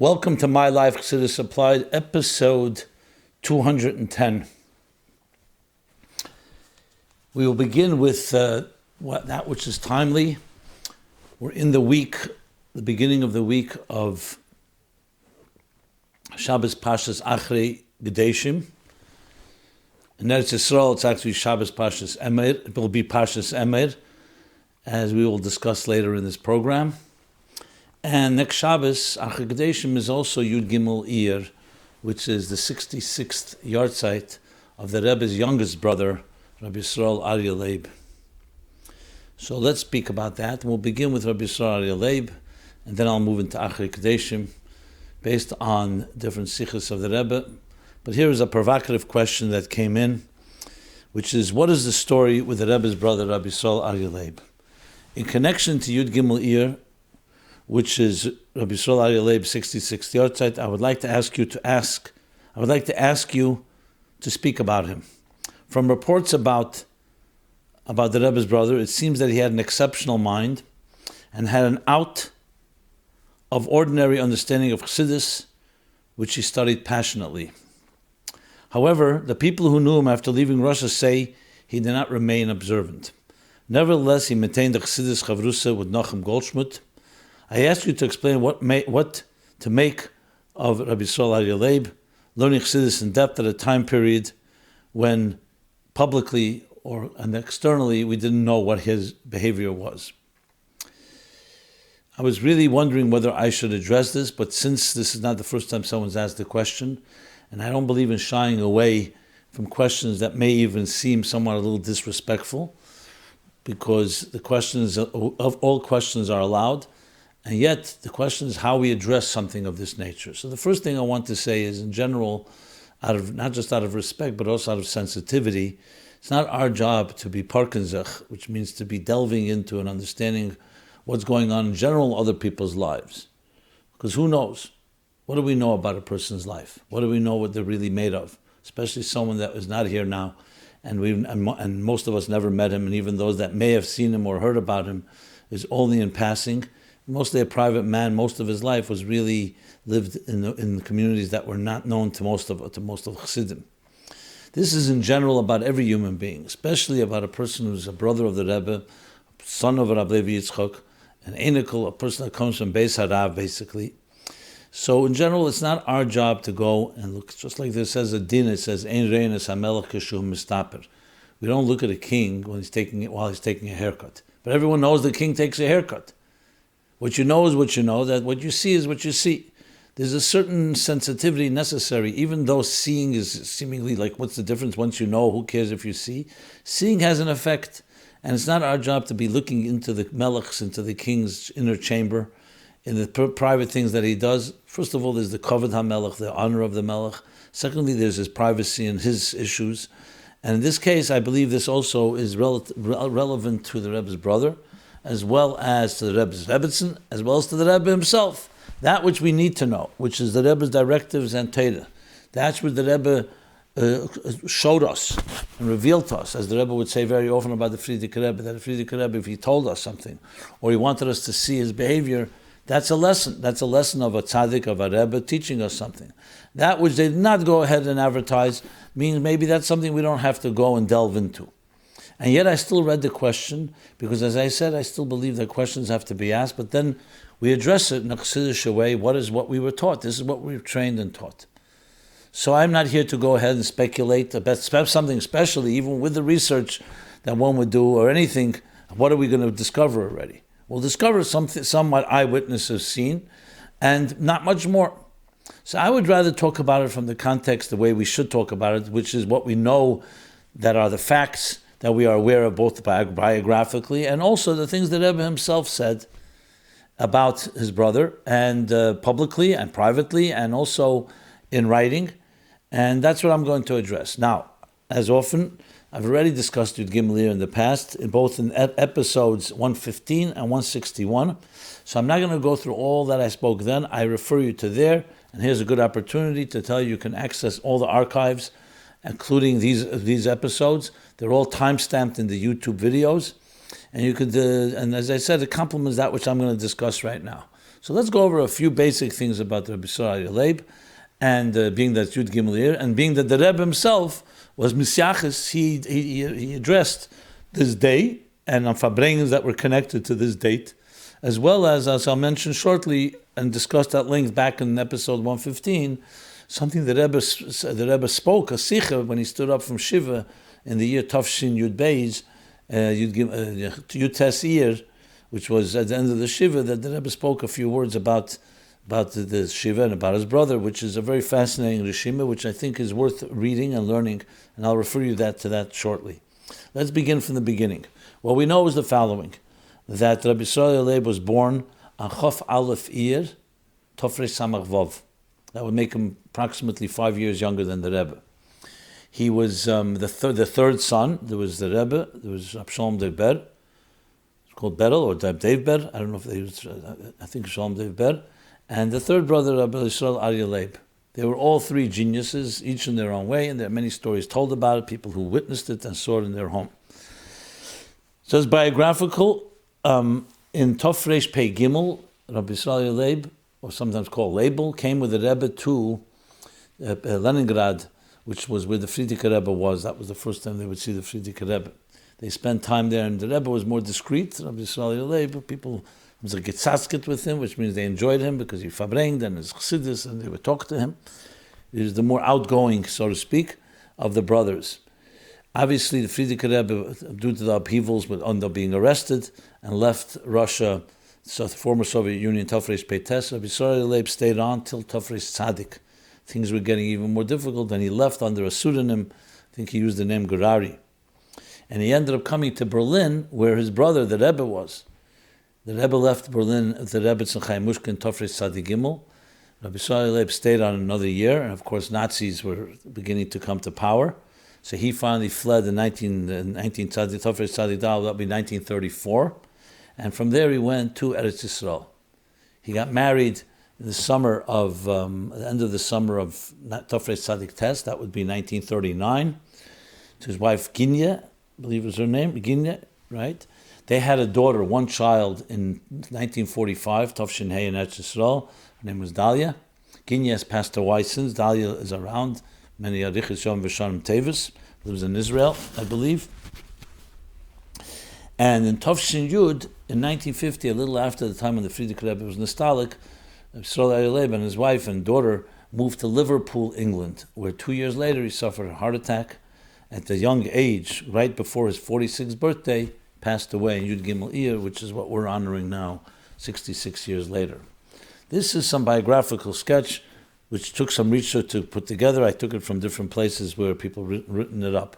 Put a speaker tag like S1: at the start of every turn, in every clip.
S1: Welcome to My Life Chassidus Applied, episode 210. We will begin with that which is timely. We're in the beginning of the week of Shabbos Parshas Acharei-Kedoshim. In Yisroel, it's actually Shabbos Parshas Omer. It will be Parshas Omer, as we will discuss later in this program. And next Shabbos, Acharei-Kedoshim, is also Yud Gimel Iyar, which is the 66th yard site of the Rebbe's youngest brother, Rabbi Yisroel Aryeh Leib. So let's speak about that. We'll begin with Rabbi Yisroel Aryeh Leib, and then I'll move into Acharei-Kedoshim, based on different sichos of the Rebbe. But here is a provocative question that came in, which is, what is the story with the Rebbe's brother, Rabbi Saul Aryeh Leib? In connection to Yud Gimel Iyar, which is Rabbi Saul Aryeh Leib's 66th yard site, I would like to ask you to speak about him. From reports about the Rebbe's brother, it seems that he had an exceptional mind and had an out of ordinary understanding of Chassidus, which he studied passionately. However, the people who knew him after leaving Russia say he did not remain observant. Nevertheless, he maintained the Chassidus chavrusa with Nachum Goldschmidt. I ask you to explain what to make of Rabbi Saul Aryeh Leib, learning Chassidus in depth at a time period when publicly and externally we didn't know what his behavior was. I was really wondering whether I should address this, but since this is not the first time someone's asked the question, and I don't believe in shying away from questions that may even seem somewhat a little disrespectful, because the questions of all questions are allowed, and yet the question is how we address something of this nature. So the first thing I want to say is, in general, not just out of respect, but also out of sensitivity, it's not our job to be parkenzach, which means to be delving into and understanding what's going on in general in other people's lives. Because who knows? What do we know about a person's life? What do we know what they're really made of? Especially someone that is not here now, and most of us never met him, and even those that may have seen him or heard about him is only in passing. Mostly a private man. Most of his life was really lived in the communities that were not known to most of Chassidim. This is in general about every human being, especially about a person who's a brother of the Rebbe, son of Rabbi Yitzchak, an enikel, a person that comes from Beis Harav, basically. So in general, it's not our job to go and look, just like there says a din, it says, Ein reinas hamelech keshu mistaper. We don't look at a king while he's taking a haircut. But everyone knows the king takes a haircut. What you know is what you know, that what you see is what you see. There's a certain sensitivity necessary, even though seeing is seemingly like, what's the difference once you know, who cares if you see? Seeing has an effect, and it's not our job to be looking into the melechs, into the king's inner chamber, in the private things that he does. First of all, there's the kavod hamelech, the honor of the melech. Secondly, there's his privacy and his issues. And in this case, I believe this also is relevant to the Rebbe's brother, as well as to the Rebbe's Rebbetzin, as well as to the Rebbe himself. That which we need to know, which is the Rebbe's directives and Torah. That's what the Rebbe showed us and revealed to us, as the Rebbe would say very often about the Frierdiker Rebbe, that the Frierdiker Rebbe, if he told us something, or he wanted us to see his behavior, that's a lesson. That's a lesson of a tzaddik, of a Rebbe, teaching us something. That which they did not go ahead and advertise means maybe that's something we don't have to go and delve into. And yet I still read the question, because as I said, I still believe that questions have to be asked, but then we address it in a Chassidish way. What is what we were taught? This is what we were trained and taught. So I'm not here to go ahead and speculate about something, especially even with the research that one would do or anything. What are we going to discover already? We'll discover somewhat eyewitnesses have seen, and not much more. So I would rather talk about it from the context, the way we should talk about it, which is what we know that are the facts that we are aware of, both biographically and also the things that Rebbe himself said about his brother, and publicly and privately, and also in writing. And that's what I'm going to address. Now, as often, I've already discussed Yud Gimel Iyar in the past, both in episodes 115 and 161. So I'm not going to go through all that I spoke then. I refer you to there, and here's a good opportunity to tell you can access all the archives, including these episodes. They're all time-stamped in the YouTube videos. And you could, and as I said, it complements that which I'm going to discuss right now. So let's go over a few basic things about Rabbi Yisroel Aryeh Leib, and being that Yud Gimel Iyar, and being that the Rebbe himself was Misyachis, he addressed this day, and on Farbrengens that were connected to this date, as well as I'll mention shortly, and discussed at length back in episode 115, something the Rebbe spoke, a Sikha, when he stood up from Shiva in the year Tafshin Yud Beis, Yud Tes Iyar, which was at the end of the Shiva, that the Rebbe spoke a few words about the Shiva and about his brother, which is a very fascinating Rishima, which I think is worth reading and learning, and I'll refer you to that shortly. Let's begin from the beginning. What we know is the following, that Rabbi Yisroel Aryeh Leib was born on Chof Aleph Iyar, Tofrei Samach Vav. That would make him approximately 5 years younger than the Rebbe. He was the third son. There was the Rebbe, there was Shalom Dei Ber, called Berel, or Dave Ber, I don't know if they was, I think Shalom Dei Ber, and the third brother, Rabbi Yisroel Aryeh Leib. They were all three geniuses, each in their own way, and there are many stories told about it, people who witnessed it and saw it in their home. So it's biographical. In Tofresh Pei Gimel, Rabbi Yisroel Aryeh Leib, or sometimes called Label, came with the Rebbe to Leningrad, which was where the Frierdiker Rebbe was. That was the first time they would see the Frierdiker Rebbe. They spent time there, and the Rebbe was more discreet. Rabbi Yisroel Aryeh Leib, people was a getzasket with him, which means they enjoyed him because he fabrengt and his Chassidus, and they would talk to him. He was the more outgoing, so to speak, of the brothers. Obviously, the Frierdiker Rebbe, due to the upheavals, would end up being arrested and left Russia, so the former Soviet Union, Tofresh Peites. Rabbi Saul Leib stayed on till Tofresh Tzaddik. Things were getting even more difficult, and he left under a pseudonym. I think he used the name Gerari. And he ended up coming to Berlin, where his brother, the Rebbe, was. The Rebbe left Berlin at the Rebbe Tzachai Mushkin Tofresh Tzaddik Gimel. Rabbi Saul Leib stayed on another year, and of course Nazis were beginning to come to power. So he finally fled in 19 Tofresh Tzaddik Dal, that would be 1934. And from there he went to Eretz Yisrael. He got married in the summer of, the end of the summer of Tofresh Tzaddik Tes, that would be 1939, to his wife Ginya, I believe was her name, Ginya, right? They had a daughter, one child, in 1945, Tofshin Hey in Eretz Yisrael. Her name was Dalia. Ginya has passed away since. Dalia is around. Many Arichas Yom V'Shanim Tevis, lives in Israel, I believe. And in Tofshin Yud, in 1950, a little after the time when the Frierdiker Rebbe was nostalgic, Yisroel Aryeh Leib and his wife and daughter moved to Liverpool, England, where 2 years later he suffered a heart attack. At the young age, right before his 46th birthday, passed away in Yud Gimel Iyar, which is what we're honoring now, 66 years later. This is some biographical sketch, which took some research to put together. I took it from different places where people written up.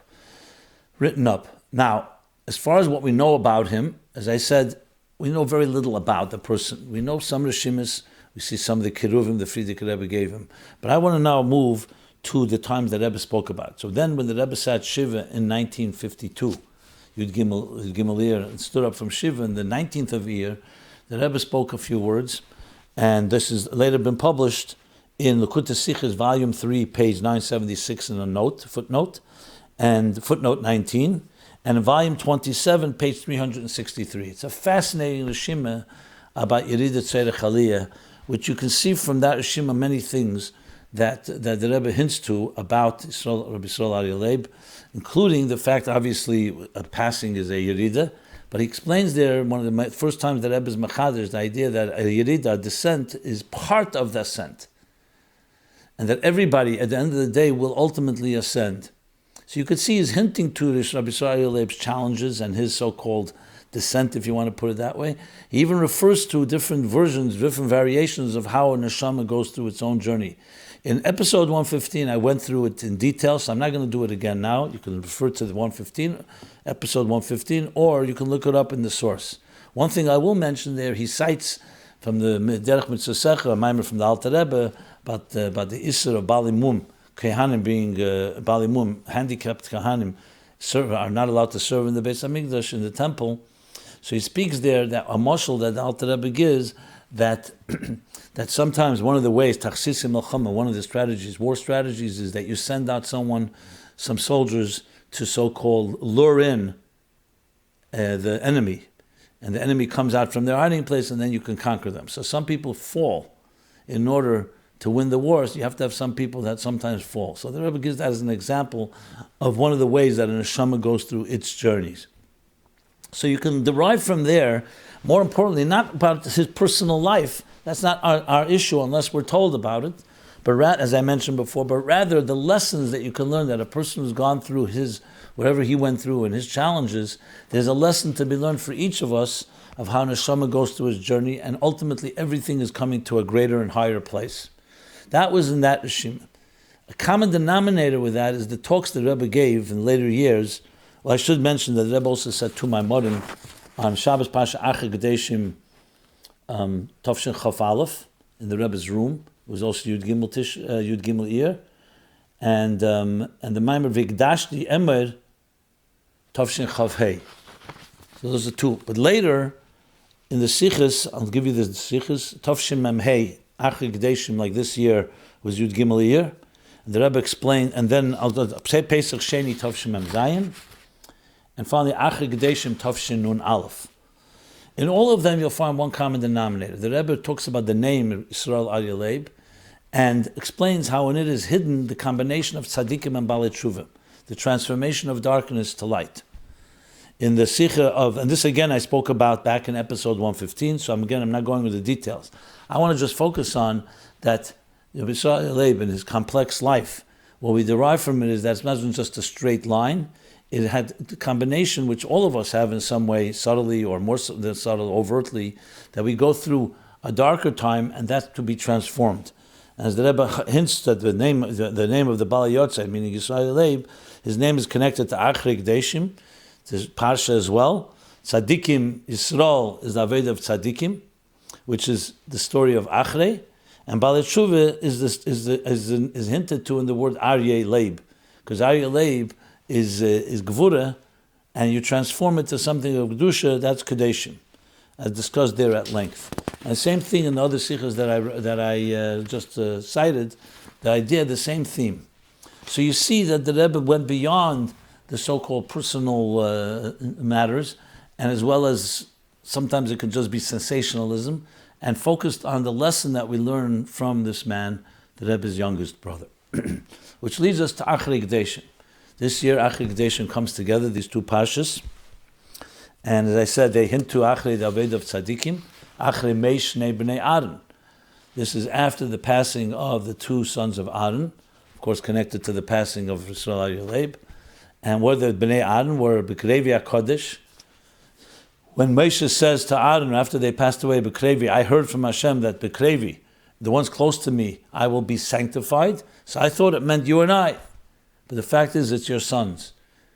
S1: Now, as far as what we know about him, as I said, we know very little about the person. We know some Rishimis, we see some of the Kiruvim the Frierdiker Rebbe gave him. But I want to now move to the times that Rebbe spoke about. So then when the Rebbe sat Shiva in 1952, Yud Gimel Iyar, and stood up from Shiva in the 19th of Iyar, the Rebbe spoke a few words, and this has later been published in Likutei Sichos, volume 3, page 976 in a footnote 19, and in volume 27, page 363. It's a fascinating Rishima about Yeridat Tzedek Aliyah, which you can see from that Rishima many things that the Rebbe hints to about Rabbi Yisroel Aryeh Leib, including the fact, obviously, a passing is a Yerida, but he explains there, one of the first times that Rebbe is Machadr, the idea that a Yerida, a descent, is part of the ascent, and that everybody, at the end of the day, will ultimately ascend. So you could see he's hinting to this Rabbi Saul Aryeh Leib's challenges and his so-called descent, if you want to put it that way. He even refers to different versions, different variations of how a neshama goes through its own journey. In episode 115, I went through it in detail, so I'm not going to do it again now. You can refer to the episode 115, or you can look it up in the source. One thing I will mention there, he cites from the Derech Mitzvah, a mimer from the Alter Rebbe, about the Isser of Bali Mum, Kehanim being Bali Mum, handicapped Kehanim, are not allowed to serve in the Beis HaMikdash, in the temple. So he speaks there that a mashal that the Alter Rebbe gives, that that sometimes one of the ways, Tachsis Melchama, one of the strategies, war strategies, is that you send out some soldiers to so-called lure in the enemy. and the enemy comes out from their hiding place, and then you can conquer them. So some people fall in order to win the wars. You have to have some people that sometimes fall. So the Rebbe gives that as an example of one of the ways that an neshama goes through its journeys. So you can derive from there, more importantly, not about his personal life. That's not our issue unless we're told about it. But as I mentioned before, but rather the lessons that you can learn that a person who's gone through whatever he went through and his challenges, there's a lesson to be learned for each of us of how neshama goes through his journey, and ultimately everything is coming to a greater and higher place. That was in that Rishima. A common denominator with that is the talks the Rebbe gave in later years. Well, I should mention that the Rebbe also said to my modern on Shabbos Pasha Acharei-Kedoshim Tofshin Chaf Aleph in the Rebbe's room. It was also Yud Gimel Iyar, and the Maimer Vigdashti Omer Tofshin Chaf Hey. So those are two. But later in the Sichos, I'll give you the Sichos Tofshin Mem Hey Acharei-Kedoshim, like this year was Yud Gimel Iyar, and the Rebbe explained, and then I'll say Pesach Sheni Tofshin Mem Zayin, and finally Acharei-Kedoshim Tofshin Nun Aleph. In all of them, you'll find one common denominator. The Rebbe talks about the name Yisroel Aryeh Leib and explains how in it is hidden the combination of tzaddikim and balei tshuva, the transformation of darkness to light. In the Sikha of, and this again I spoke about back in episode 115, so I'm not going with the details. I want to just focus on that Yisroel Aryeh Leib in his complex life. What we derive from it is that it's not just a straight line. It had the combination, which all of us have in some way, subtly or more than subtle, overtly, that we go through a darker time, and that's to be transformed. As the Rebbe hints that the name of the Balei Yotzei, meaning Yisroel Aryeh Leib, his name is connected to Acharei-Kedoshim, to Parshas as well. Tzaddikim, Yisrael is the Aved of Tzaddikim, which is the story of Acharei, and Balei Tshuva is hinted to in the word Aryeh Leib, because Aryeh Leib is Gevura, and you transform it to something of Kedusha, that's Kedoshim, as discussed there at length. And the same thing in the other sichos that I just cited, the idea, the same theme. So you see that the Rebbe went beyond the so-called personal matters, and as well as sometimes it could just be sensationalism, and focused on the lesson that we learn from this man, the Rebbe's youngest brother. Which leads us to Acharei-Kedoshim. This year, Acharei-Kedoshim comes together, these two Parshas. And as I said, they hint to Acharei, the Aved of Tzaddikim, Acharei Mei Shnei Bnei Aaron. This is after the passing of the two sons of Aaron, of course connected to the passing of Yisroel Aryeh Leib. And where the Bnei Aaron were B'Krevi HaKodesh. When Moshe says to Aaron, after they passed away, B'Krevi, I heard from Hashem that B'Krevi, the ones close to me, I will be sanctified. So I thought it meant you and I. But the fact is, it's your sons.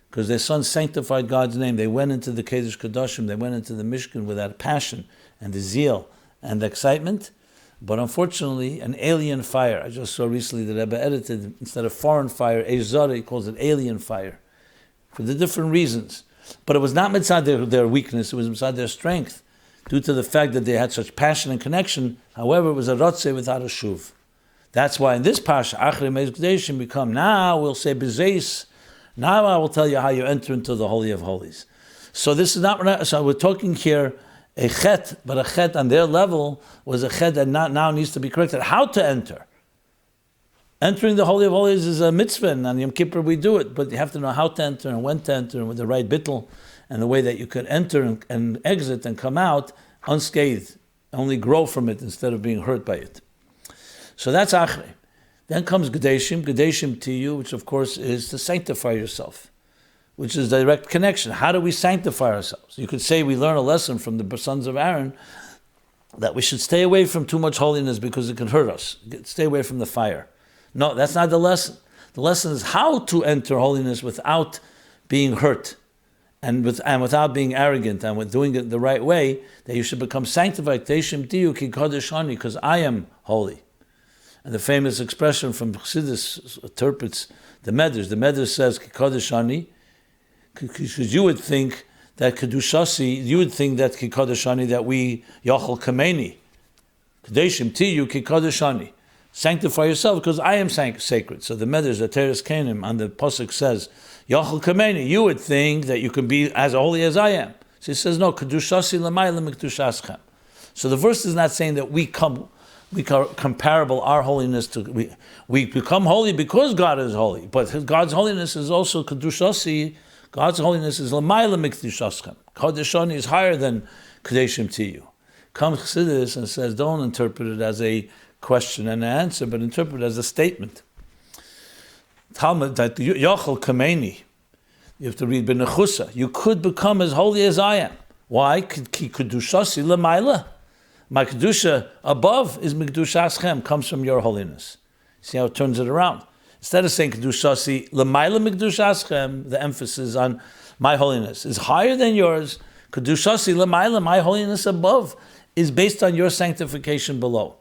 S1: Because their sons sanctified God's name. They went into the Kedoshim, they went into the Mishkan with that passion and the zeal and the excitement. But unfortunately, an alien fire. I just saw recently the Rebbe edited, instead of foreign fire, Eizara, he calls it alien fire. For the different reasons. But it was not mitzvah their weakness, it was mitzvah their strength. Due to the fact that they had such passion and connection. However, it was a rotzeh without a shuv. That's why in this parsha, Acharei-Kedoshim become, now we'll say bezeis. Now I will tell you how you enter into the Holy of Holies. So this is not, so we're talking here a chet, but a chet on their level was a chet that now needs to be corrected. How to enter? Entering the Holy of Holies is a mitzvah, and on Yom Kippur we do it, but you have to know how to enter and when to enter, and with the right bittul, and the way that you could enter and exit and come out unscathed, only grow from it instead of being hurt by it. So that's Acharei. Then comes Kedoshim to you, which of course is to sanctify yourself, which is direct connection. How do we sanctify ourselves? You could say we learn a lesson from the sons of Aaron that we should stay away from too much holiness because it can hurt us. Stay away from the fire. No, that's not the lesson. The lesson is how to enter holiness without being hurt and without being arrogant and with doing it the right way, that you should become sanctified. Because I am holy. And the famous expression from Chassidus interprets the Medrash. The Medrash says, Kikadeshani, because you would think that Kedushasi, you would think that Kikadeshani, that we, Yachal Kameni, Kadeshim Tiyu Kikadeshani, sanctify yourself because I am sacred. So the Medrash, the Teres Kenim, on the Pasuk says, Yachal Kameni, you would think that you can be as holy as I am. So he says, no, kedushasi l'mayla mikdushaschem. So the verse is not saying that we are comparable our holiness to we become holy because God is holy, but God's holiness is also kedushasi. God's holiness is l'mayla mikdushaschem. Kadeshani is higher than kadeshim to you. Comes Chassidus and says, don't interpret it as a question and an answer, but interpret it as a statement. Talmud that Yochel Kameni. You have to read B'nechusa. You could become as holy as I am. Why? Ki kedushasi l'mayla. My kedusha above is mikdushaschem, comes from your holiness. See how it turns it around. Instead of saying kedushasi l'mayla mikdushaschem, the emphasis on my holiness is higher than yours. Kedushasi l'mayla, my holiness above, is based on your sanctification below.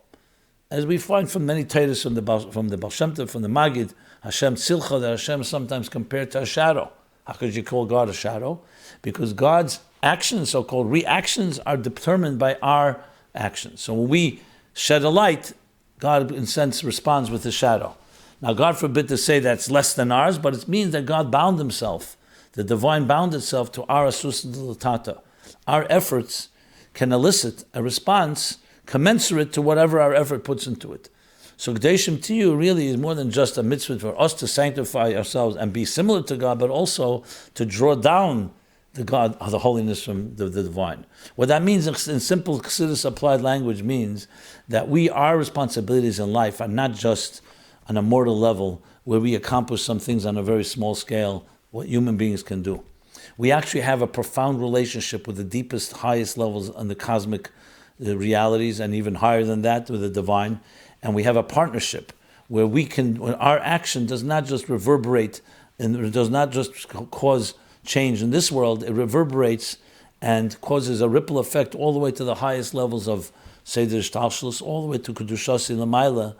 S1: As we find from many titles from the Baal Shem Tov, from the Magid, Hashem tzilcha, that Hashem is sometimes compared to a shadow. How could you call God a shadow? Because God's actions, so-called reactions, are determined by our actions. So when we shed a light, God, in a sense, responds with a shadow. Now, God forbid to say that's less than ours, but it means that God bound himself. The divine bound itself to our asusa. Our efforts can elicit a response commensurate to whatever our effort puts into it. So Kedeshim to you really is more than just a mitzvah for us to sanctify ourselves and be similar to God, but also to draw down the holiness from the divine. What that means in simple Chassidus applied language means that our responsibilities in life are not just on a mortal level where we accomplish some things on a very small scale, what human beings can do. We actually have a profound relationship with the deepest, highest levels on the cosmic realities, and even higher than that with the divine. And we have a partnership where our action does not just reverberate and it does not just cause change in this world, it reverberates and causes a ripple effect all the way to the highest levels of Seder Shtalshlus, all the way to Kedushasi L'mayla,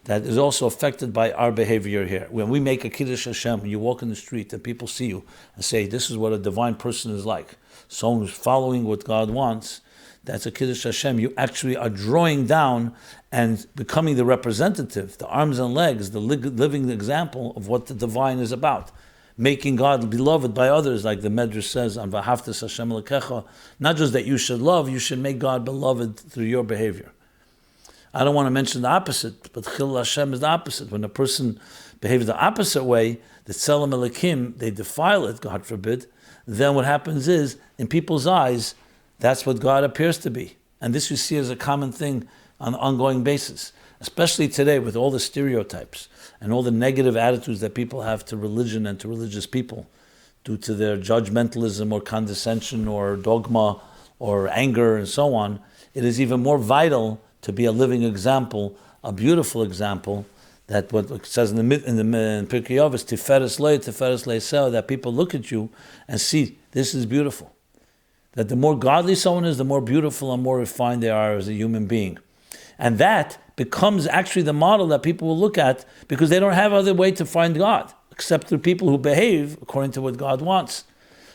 S1: that is also affected by our behavior here. When we make a Kiddush Hashem, when you walk in the street and people see you and say, this is what a divine person is like, someone who's following what God wants, that's a Kiddush Hashem. You actually are drawing down and becoming the representative, the arms and legs, the living example of what the divine is about. Making God beloved by others, like the Medrash says on V'ahavtas Hashem Elokecha. Not just that you should love, you should make God beloved through your behavior. I don't want to mention the opposite, but Chil Hashem is the opposite. When a person behaves the opposite way, the Tzelem Elokim, they defile it, God forbid, then what happens is, in people's eyes, that's what God appears to be. And this you see as a common thing on an ongoing basis, especially today with all the stereotypes and all the negative attitudes that people have to religion and to religious people due to their judgmentalism or condescension or dogma or anger and so on. It is even more vital to be a living example, a beautiful example, that what it says in Pirkei Avos, Tiferes Leiseo, that people look at you and see, this is beautiful. That the more godly someone is, the more beautiful and more refined they are as a human being. And that becomes actually the model that people will look at, because they don't have other way to find God, except through people who behave according to what God wants.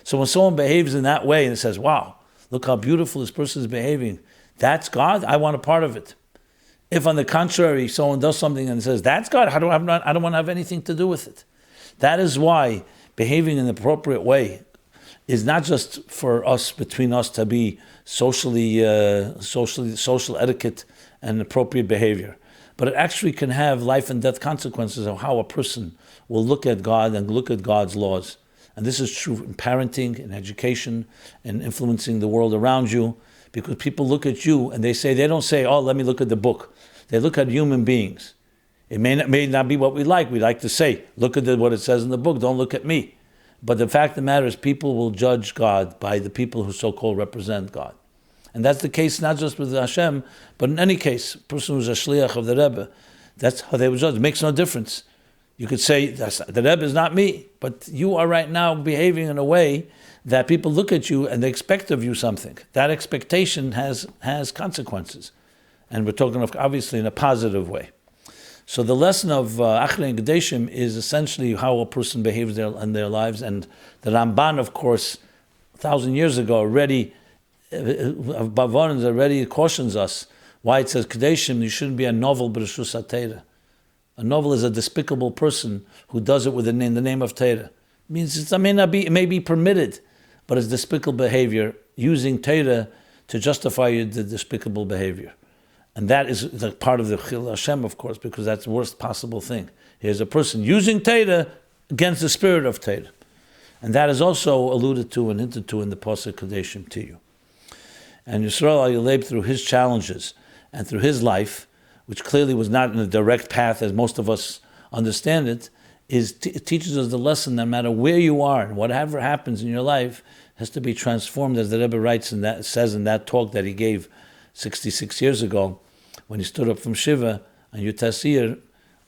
S1: So when someone behaves in that way and says, wow, look how beautiful this person is behaving, that's God, I want a part of it. If on the contrary, someone does something and says, that's God, I don't want to have anything to do with it. That is why behaving in the appropriate way is not just for us, between us, to be social etiquette and appropriate behavior, but it actually can have life and death consequences of how a person will look at God and look at God's laws. And this is true in parenting, in education, and influencing the world around you, because people look at you and they don't say, oh, let me look at the book. They look at human beings. It may not be what we like. We like to say, look at what it says in the book, don't look at me. But the fact of the matter is, people will judge God by the people who so-called represent God. And that's the case not just with Hashem, but in any case, a person who's a shliach of the Rebbe, that's how they would judge. It makes no difference. You could say, the Rebbe is not me, but you are right now behaving in a way that people look at you and they expect of you something. That expectation has consequences. And we're talking of, obviously, in a positive way. So the lesson of Acharei-Kedoshim is essentially how a person behaves in their lives. And the Ramban, of course, 1,000 years ago already, Bavarans already cautions us why it says Kedoshim, you shouldn't be a novel b'reshus ha-Torah. A novel is a despicable person who does it with the name of Torah. It means it may be permitted, but it's despicable behavior. using Torah to justify the despicable behavior. And that is the part of the Chil Hashem, of course, because that's the worst possible thing. Here's a person using Torah against the spirit of Torah. And that is also alluded to and hinted to in the Pasuk Kedoshim to you. And Yisroel Aryeh Leib, through his challenges and through his life, which clearly was not in a direct path as most of us understand it, it teaches us the lesson that no matter where you are and whatever happens in your life has to be transformed, as the Rebbe writes in that, says in that talk that he gave 66 years ago when he stood up from Shiva on Yutas Iyar,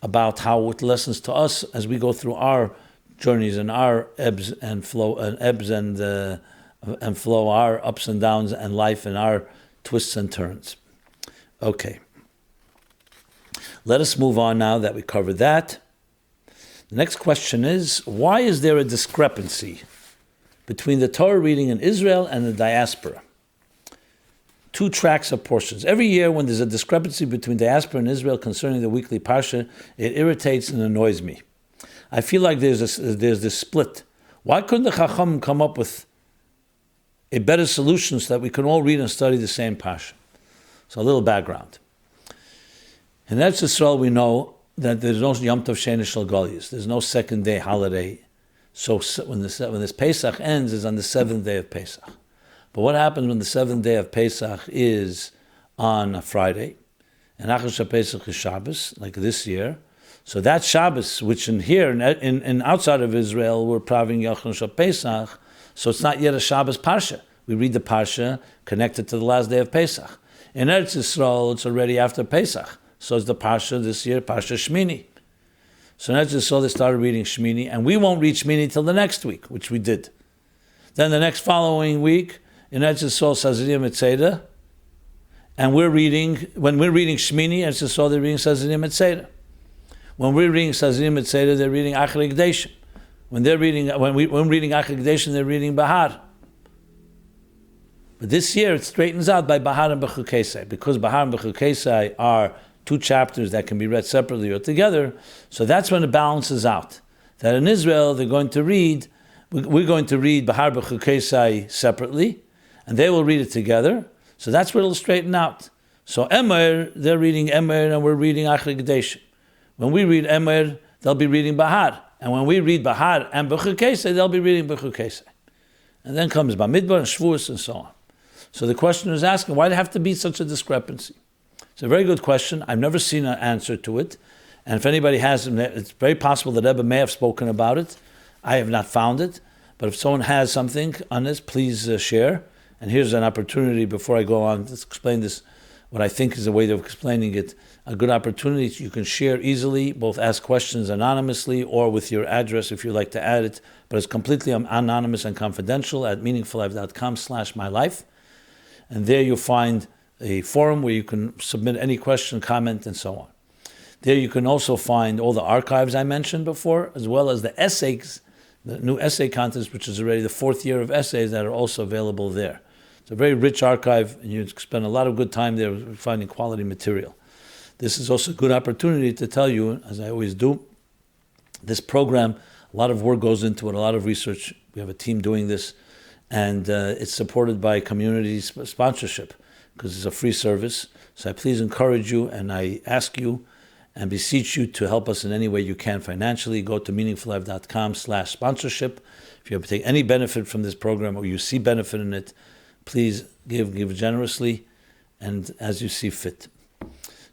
S1: about how it lessons to us as we go through our journeys and our ebbs and flow, and flow, our ups and downs and life and our twists and turns. Okay. Let us move on now that we covered that. The next question is, why is there a discrepancy between the Torah reading in Israel and the diaspora? 2 tracks of portions. Every year when there's a discrepancy between diaspora and Israel concerning the weekly Parsha, it irritates and annoys me. I feel like there's this split. Why couldn't the Chacham come up with a better solution so that we can all read and study the same Parsha? So a little background. In Eretz Yisrael, we know that there's no Yom Tov Sheni Shel Golius. There's no second day holiday. So when this Pesach ends, is on the 7th day of Pesach. But what happens when the 7th day of Pesach is on a Friday, and Achar Pesach is Shabbos, like this year? So that Shabbos, which in here, in outside of Israel, we're praving Yachar Pesach, so it's not yet a Shabbos Parsha. We read the Parsha connected to the last day of Pesach. In Eretz Yisrael, it's already after Pesach. So it's the Parsha this year, Parsha Shmini. So in Eretz Yisrael, they started reading Shmini, and we won't read Shmini till the next week, which we did. Then the next following week, in Eretz Yisrael, Sazirim Etzeda, and when we're reading Shmini, Eretz Yisrael, they're reading Sazirim Etzeda. When we're reading Sazirim Etzeda, they're reading Acharei-Kedoshim. When we're reading Acharei-Kedoshim, they're reading Bahar. But this year, it straightens out by Bahar and Bechukesai, because Bahar and Bechukesai are 2 chapters that can be read separately or together. So that's when it balances out. That in Israel, we're going to read Bahar Bechukesai separately, and they will read it together. So that's where it'll straighten out. So Omer, they're reading Omer, and we're reading Acharei-Kedoshim. When we read Omer, they'll be reading Bahar. And when we read Bahar and Bechukesai, they'll be reading Bechukesai. And then comes Bamidbar and Shavuos and so on. So the questioner is asking, why do there have to be such a discrepancy? It's a very good question. I've never seen an answer to it. And if anybody has, it's very possible that Rebbe may have spoken about it. I have not found it. But if someone has something on this, please share. And here's an opportunity before I go on to explain this, what I think is a way of explaining it, a good opportunity. You can share easily, both ask questions anonymously or with your address if you'd like to add it. But it's completely anonymous and confidential at meaningfullife.com/mylife. And there you'll find a forum where you can submit any question, comment, and so on. There you can also find all the archives I mentioned before, as well as the essays, the new essay contest, which is already the 4th year of essays that are also available there. It's a very rich archive, and you spend a lot of good time there finding quality material. This is also a good opportunity to tell you, as I always do, this program, a lot of work goes into it, a lot of research. We have a team doing this, and it's supported by community sponsorship, because it's a free service. So I please encourage you, and I ask you and beseech you to help us in any way you can financially. Go to meaningfullife.com/sponsorship. If you take any benefit from this program or you see benefit in it, please give generously and as you see fit.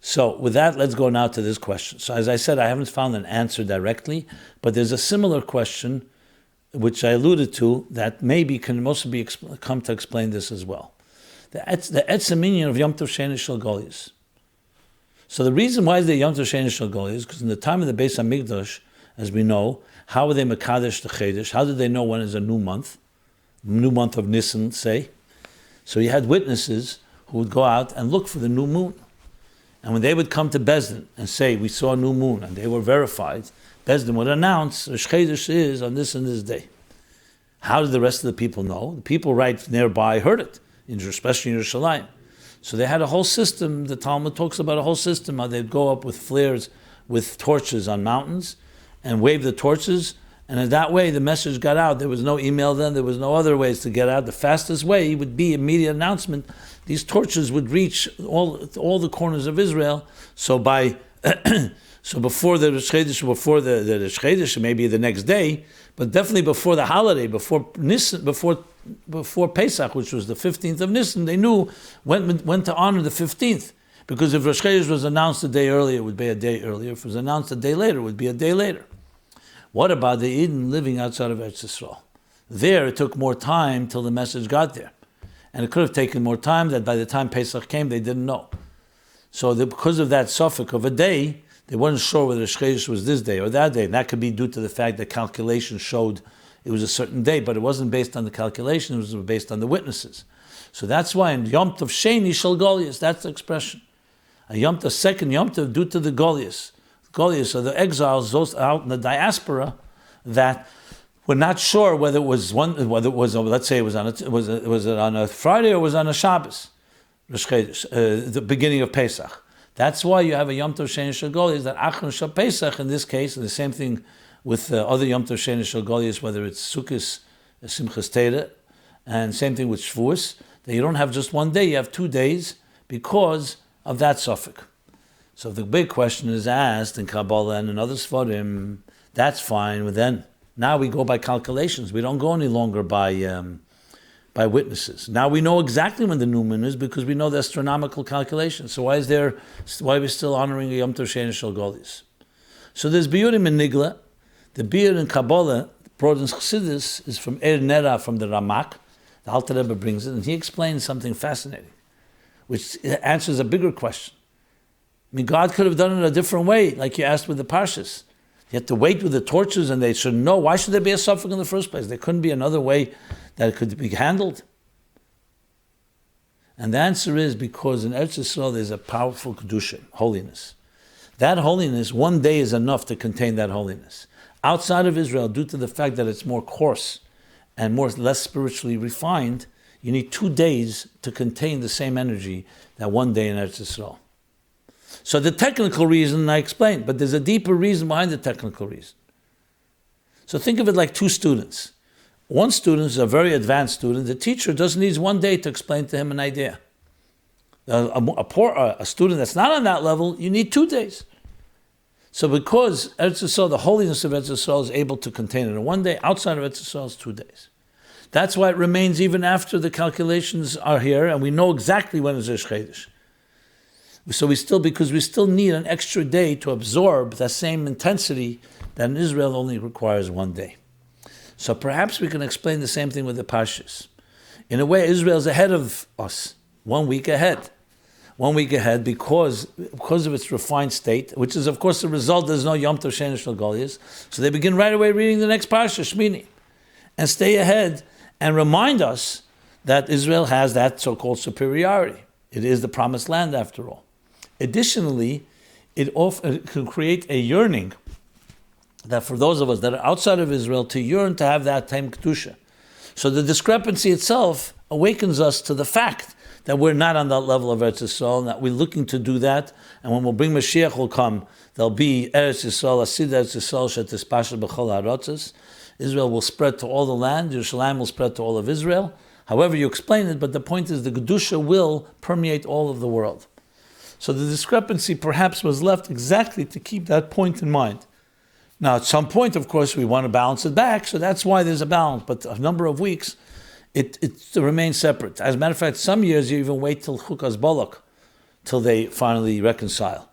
S1: So with that, let's go now to this question. So as I said, I haven't found an answer directly, but there's a similar question which I alluded to that maybe can also be come to explain this as well. The etzem inyan of Yom Tov Sheni Shel Golius. So the reason why is there Yom Tov Sheni Shel Golius, because in the time of the Beis HaMikdash, as we know, how were they mekadesh the Chedesh? How did they know when is a new month of Nisan, say? So you had witnesses who would go out and look for the new moon. And when they would come to Bezdin and say, we saw a new moon, and they were verified, Bezdin would announce, Rosh Chodesh is on this and this day. How did the rest of the people know? The people right nearby heard it, especially in Yerushalayim. So they had a whole system. The Talmud talks about a whole system how they'd go up with flares, with torches on mountains, and wave the torches, And in that way, the message got out. There was no email then. There was no other ways to get out. The fastest way would be immediate announcement. These torches would reach all the corners of Israel. So by so before the Rosh Chodesh, before the Rosh Chodesh, maybe the next day, but definitely before the holiday, before Nisan, before Pesach, which was the 15th of Nisan, they knew when to honor the 15th. Because if Rosh Chodesh was announced a day earlier, it would be a day earlier. If it was announced a day later, it would be a day later. What about the Eden living outside of Eretz Yisrael? There, it took more time till the message got there. And it could have taken more time that by the time Pesach came, they didn't know. So because of that suffix of a day, they weren't sure whether Rosh Chodesh was this day or that day. And that could be due to the fact that calculation showed it was a certain day, but it wasn't based on the calculation, it was based on the witnesses. So that's why in Yom Tov Sheni Shel Goliath, that's the expression. A second Yom Tov due to the Goliath. Goliath are the exiles, those out in the diaspora that were not sure whether it was let's say it was on a Friday or was on a Shabbos, the beginning of Pesach. That's why you have a Yom Tov Sheni Shel Goliath, that Achron Shel Pesach in this case, and the same thing with other Yom Tov Sheni Shel Goliath, whether it's Sukkot, Simchas Torah, and same thing with Shavuos, that you don't have just one day, you have 2 days because of that suffix. So if the big question is asked in Kabbalah and in other Sfarim, that's fine. But then, now we go by calculations. We don't go any longer by witnesses. Now we know exactly when the new moon is because we know the astronomical calculations. So why are we still honoring a Yom Tov Sheni Shel Goliath? So there's Biyurim in Nigla. The Biyur in Kabbalah, brought in Chassidus, is from Er Nera, from the Ramak. The Alter Rebbe brings it, and he explains something fascinating, which answers a bigger question. I mean, God could have done it a different way, like you asked with the Parshas. You had to wait with the torches and they should know. Why should there be a suffix in the first place? There couldn't be another way that it could be handled. And the answer is because in Eretz Yisrael there's a powerful Kedusha, holiness. That holiness, one day is enough to contain that holiness. Outside of Israel, due to the fact that it's more coarse and less spiritually refined, you need 2 days to contain the same energy that one day in Eretz Yisrael. So the technical reason I explained, but there's a deeper reason behind the technical reason. So think of it like 2 students. One student is a very advanced student. The teacher just needs 1 day to explain to him an idea. A student that's not on that level, you need 2 days. So because Eretz Yisrael, the holiness of Eretz Yisrael is able to contain it in 1 day, outside of Eretz Yisrael is 2 days. That's why it remains even after the calculations are here, and we know exactly when is Rosh Chodesh. So we still need an extra day to absorb that same intensity that in Israel only requires 1 day. So perhaps we can explain the same thing with the Parshas. In a way, Israel is ahead of us, 1 week ahead. 1 week ahead because of its refined state, which is of course the result, there's no Yom Tov Sheni Shel Goliath. So they begin right away reading the next Parsha, Shmini, and stay ahead and remind us that Israel has that so-called superiority. It is the promised land after all. Additionally, it can create a yearning that for those of us that are outside of Israel to yearn to have that time Kedusha. So the discrepancy itself awakens us to the fact that we're not on that level of Eretz Yisrael, and that we're looking to do that. And when we'll bring Mashiach will come, there'll be Eretz Yisrael, Asid Eretz Yisrael, Shetispasha B'chol HaRotzes. Israel will spread to all the land. Yerushalayim will spread to all of Israel. However you explain it, but the point is the Kedusha will permeate all of the world. So the discrepancy perhaps was left exactly to keep that point in mind. Now, at some point, of course, we want to balance it back, so that's why there's a balance. But a number of weeks, it remains separate. As a matter of fact, some years you even wait till Chukas Bolok, till they finally reconcile.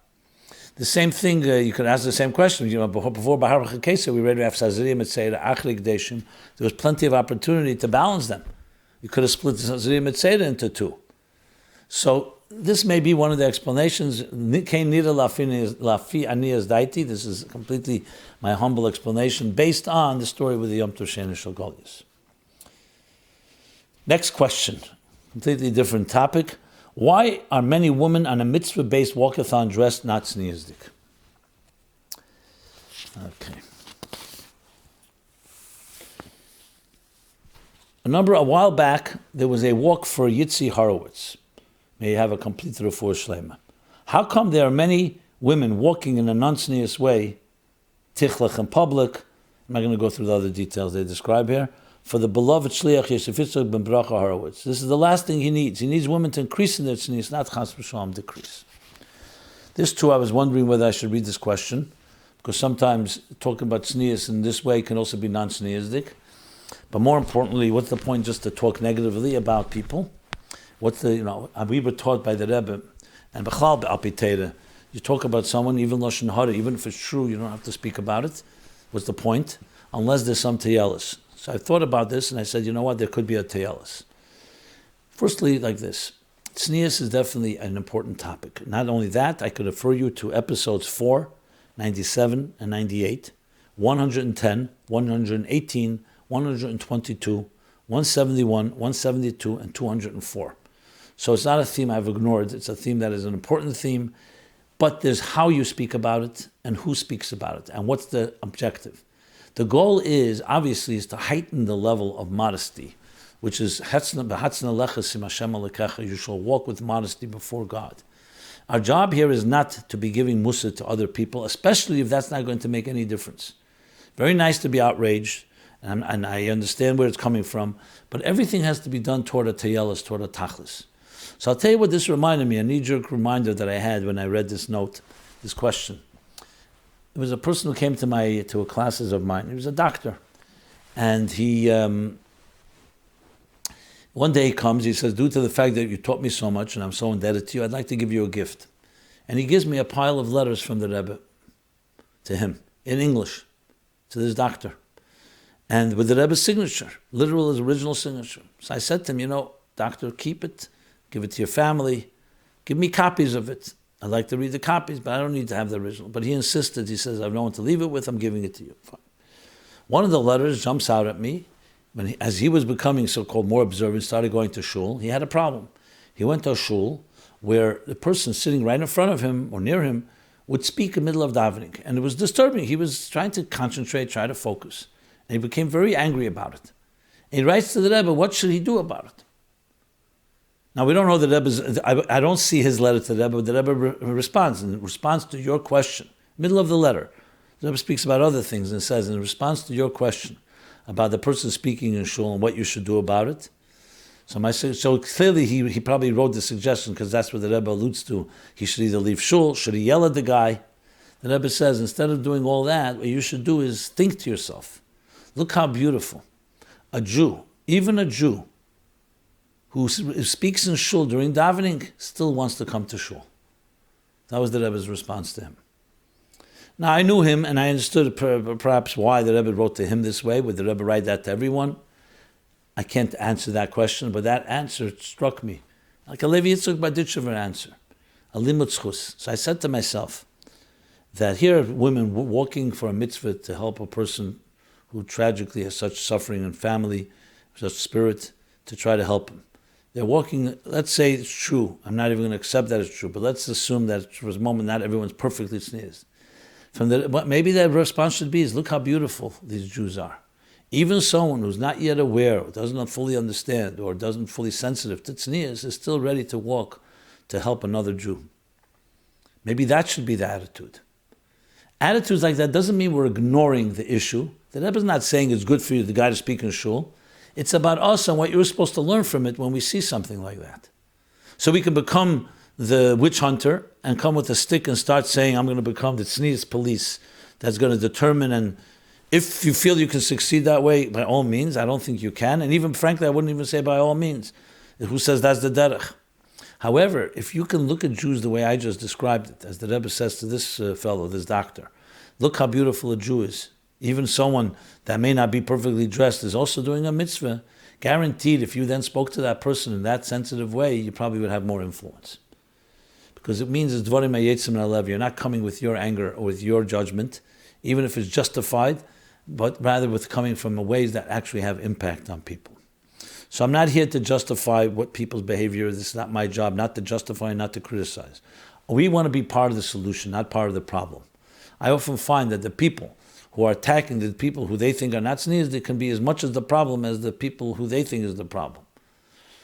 S1: The same thing, you could ask the same question. Before Biographical, we read Acharei-Kedoshim. There was plenty of opportunity to balance them. You could have split the into 2. So this may be one of the explanations. This is completely my humble explanation based on the story with the Yom Tov Sheni Shel Goliath. Next question, completely different topic. Why are many women on a mitzvah-based walkathon dressed not tzinus'dik? Okay. A while back, there was a walk for Yitzi Horowitz. May you have a complete refuah shlema. How come there are many women walking in a non-tznius way, tichlach in public, I'm not going to go through the other details they describe here. For the beloved Shliach Yosef Yitzchak ben Bracha Horowitz, this is the last thing he needs. He needs women to increase in their tznius, not chas v'shalom decrease. This too, I was wondering whether I should read this question, because sometimes talking about tznius in this way can also be non-tzinus'dik. But more importantly, what's the point just to talk negatively about people? We were taught by the Rebbe, and b'chlal be'alpiteda, you talk about someone, even lashon hara, even if it's true, you don't have to speak about it. What's the point? Unless there's some teyelis. So I thought about this, and I said, you know what, there could be a teyelis. Firstly, like this, tznius is definitely an important topic. Not only that, I could refer you to episodes 4, 97, and 98, 110, 118, 122, 171, 172, and 204. So it's not a theme I've ignored. It's a theme that is an important theme, but there's how you speak about it and who speaks about it and what's the objective. The goal is, obviously, is to heighten the level of modesty, which is you shall walk with modesty before God. Our job here is not to be giving mussar to other people, especially if that's not going to make any difference. Very nice to be outraged, and I understand where it's coming from, but everything has to be done toward a teyelis, toward a tachlis. So I'll tell you what this reminded me, a knee-jerk reminder that I had when I read this note, this question. It was a person who came to a classes of mine. He was a doctor. And he, one day he comes, he says, due to the fact that you taught me so much and I'm so indebted to you, I'd like to give you a gift. And he gives me a pile of letters from the Rebbe to him, in English, to this doctor. And with the Rebbe's signature, literal his original signature. So I said to him, doctor, keep it, give it to your family, give me copies of it. I'd like to read the copies, but I don't need to have the original. But he insisted, he says, I have no one to leave it with, I'm giving it to you. Fine. One of the letters jumps out at me. As he was becoming so-called more observant, started going to shul, he had a problem. He went to a shul where the person sitting right in front of him or near him would speak in the middle of davening. And it was disturbing. He was trying to concentrate, try to focus. And he became very angry about it. And he writes to the Rebbe, what should he do about it? Now, we don't know the Rebbe's, I don't see his letter to the Rebbe, but the Rebbe responds. In response to your question, middle of the letter, the Rebbe speaks about other things and says, in response to your question about the person speaking in shul and what you should do about it. So clearly he probably wrote the suggestion because that's what the Rebbe alludes to. He should either leave shul, should he yell at the guy? The Rebbe says, instead of doing all that, what you should do is think to yourself, look how beautiful. A Jew, even a Jew, who speaks in shul during davening, still wants to come to shul. That was the Rebbe's response to him. Now, I knew him, and I understood perhaps why the Rebbe wrote to him this way. Would the Rebbe write that to everyone? I can't answer that question, but that answer struck me. Like a Levi Yitzchak Baditchever answer. A limut zchus. So I said to myself that here are women walking for a mitzvah to help a person who tragically has such suffering in family, such spirit, to try to help him. They're walking, let's say it's true. I'm not even going to accept that it's true, but let's assume that for a moment not everyone's perfectly sneezed. Maybe their response should be is, look how beautiful these Jews are. Even someone who's not yet aware, or doesn't fully understand, or doesn't fully sensitive to tznius is still ready to walk to help another Jew. Maybe that should be the attitude. Attitudes like that doesn't mean we're ignoring the issue. The Rebbe is not saying it's good for you, the guy to speak in shul. It's about us and what you're supposed to learn from it when we see something like that. So we can become the witch hunter and come with a stick and start saying, I'm going to become the tznius police that's going to determine. And if you feel you can succeed that way, by all means, I don't think you can. And even frankly, I wouldn't even say by all means. Who says that's the derech? However, if you can look at Jews the way I just described it, as the Rebbe says to this fellow, this doctor, look how beautiful a Jew is. Even someone that may not be perfectly dressed is also doing a mitzvah. Guaranteed, if you then spoke to that person in that sensitive way, you probably would have more influence. Because it means it's dvarim hayetzim alev. You're not coming with your anger or with your judgment, even if it's justified, but rather with coming from ways that actually have impact on people. So I'm not here to justify what people's behavior is. This is not my job, not to justify, not to criticize. We want to be part of the solution, not part of the problem. I often find that the people who are attacking the people who they think are not tzinus'dik can be as much as the problem as the people who they think is the problem.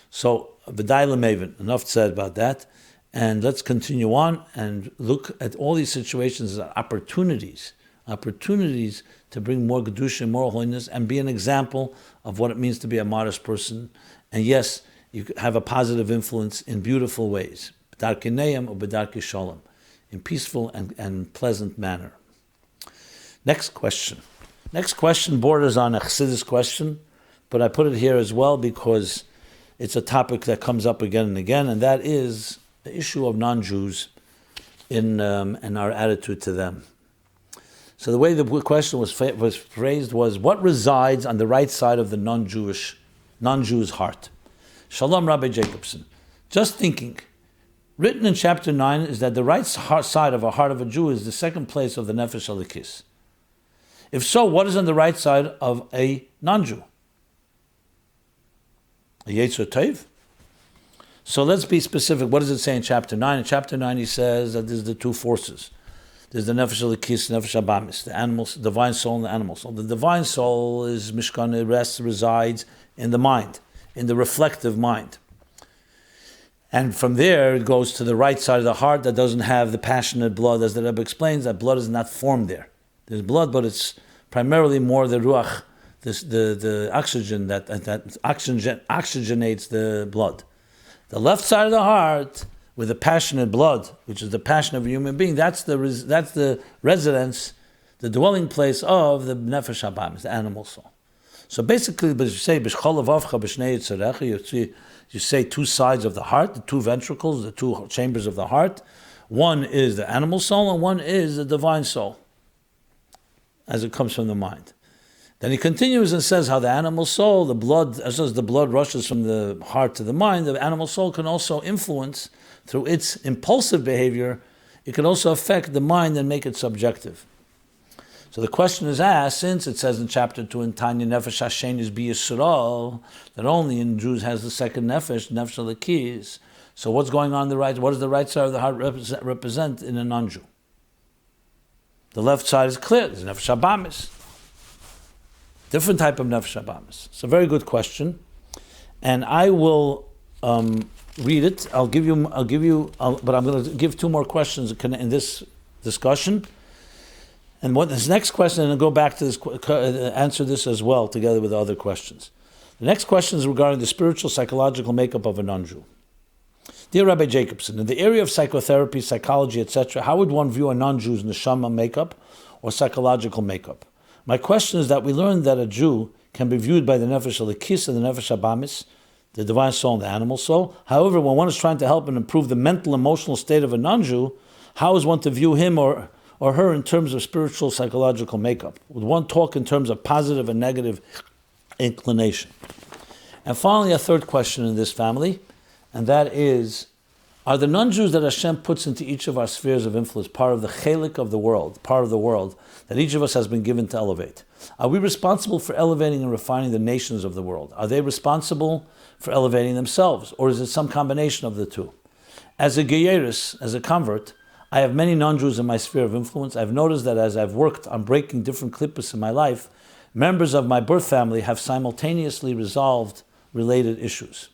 S1: So, v'day l'maven, enough said about that. And let's continue on and look at all these situations as opportunities to bring more Kedusha, moral holiness, and be an example of what it means to be a modest person. And yes, you have a positive influence in beautiful ways. B'darkei ne'em or b'darkei shalom, in peaceful and pleasant manner. Next question. Next question borders on a Chassidus question, but I put it here as well because it's a topic that comes up again and again, and that is the issue of non-Jews and our attitude to them. So the way the question was phrased was, what resides on the right side of the non-Jew's heart? Shalom, Rabbi Jacobson. Just thinking. Written in chapter 9 is that the right side of a heart of a Jew is the second place of the nefesh elikis. If so, what is on the right side of a non-Jew? A Yetzer Tov? So let's be specific. What does it say in chapter 9? In chapter 9 he says that there's the two forces. There's the nefesh elikis, nefesh abamis, the animals, divine soul and the animal soul. The divine soul is mishkan, it resides in the mind, in the reflective mind. And from there it goes to the right side of the heart that doesn't have the passionate blood. As the Rebbe explains, that blood is not formed there. There's blood, but it's primarily more the ruach, the oxygen that oxygenates the blood. The left side of the heart, with the passionate blood, which is the passion of a human being, that's the residence, the dwelling place of the nefesh habamis, the animal soul. So basically, you say two sides of the heart, the two ventricles, the two chambers of the heart. One is the animal soul, and one is the divine soul, as it comes from the mind. Then he continues and says how the animal soul, the blood, as the blood rushes from the heart to the mind, the animal soul can also influence, through its impulsive behavior, it can also affect the mind and make it subjective. So the question is asked, since it says in chapter 2 in Tanya, Nefesh Hashem is bi Yisroel, that only in Jews has the second Nefesh, Nefesh Elikis. So what's going on the right? What does the right side of the heart represent in a non-Jew? The left side is clear. There's Nefesh Habamis. Different type of Nefesh Habamis. It's a very good question. And I will read it. But I'm going to give two more questions in this discussion. And what this next question, and I'll go back to this, answer this as well, together with the other questions. The next question is regarding the spiritual, psychological makeup of a non-Jew. Dear Rabbi Jacobson, in the area of psychotherapy, psychology, etc., how would one view a non-Jew's neshama makeup or psychological makeup? My question is that we learned that a Jew can be viewed by the nefesh elikis and the nefesh habamis, the divine soul and the animal soul. However, when one is trying to help and improve the mental, emotional state of a non-Jew, how is one to view him or her in terms of spiritual, psychological makeup? Would one talk in terms of positive and negative inclination? And finally, a third question in this family, and that is, are the non-Jews that Hashem puts into each of our spheres of influence part of the chelik of the world, part of the world that each of us has been given to elevate? Are we responsible for elevating and refining the nations of the world? Are they responsible for elevating themselves? Or is it some combination of the two? As a geyeris, as a convert, I have many non-Jews in my sphere of influence. I've noticed that as I've worked on breaking different klippos in my life, members of my birth family have simultaneously resolved related issues.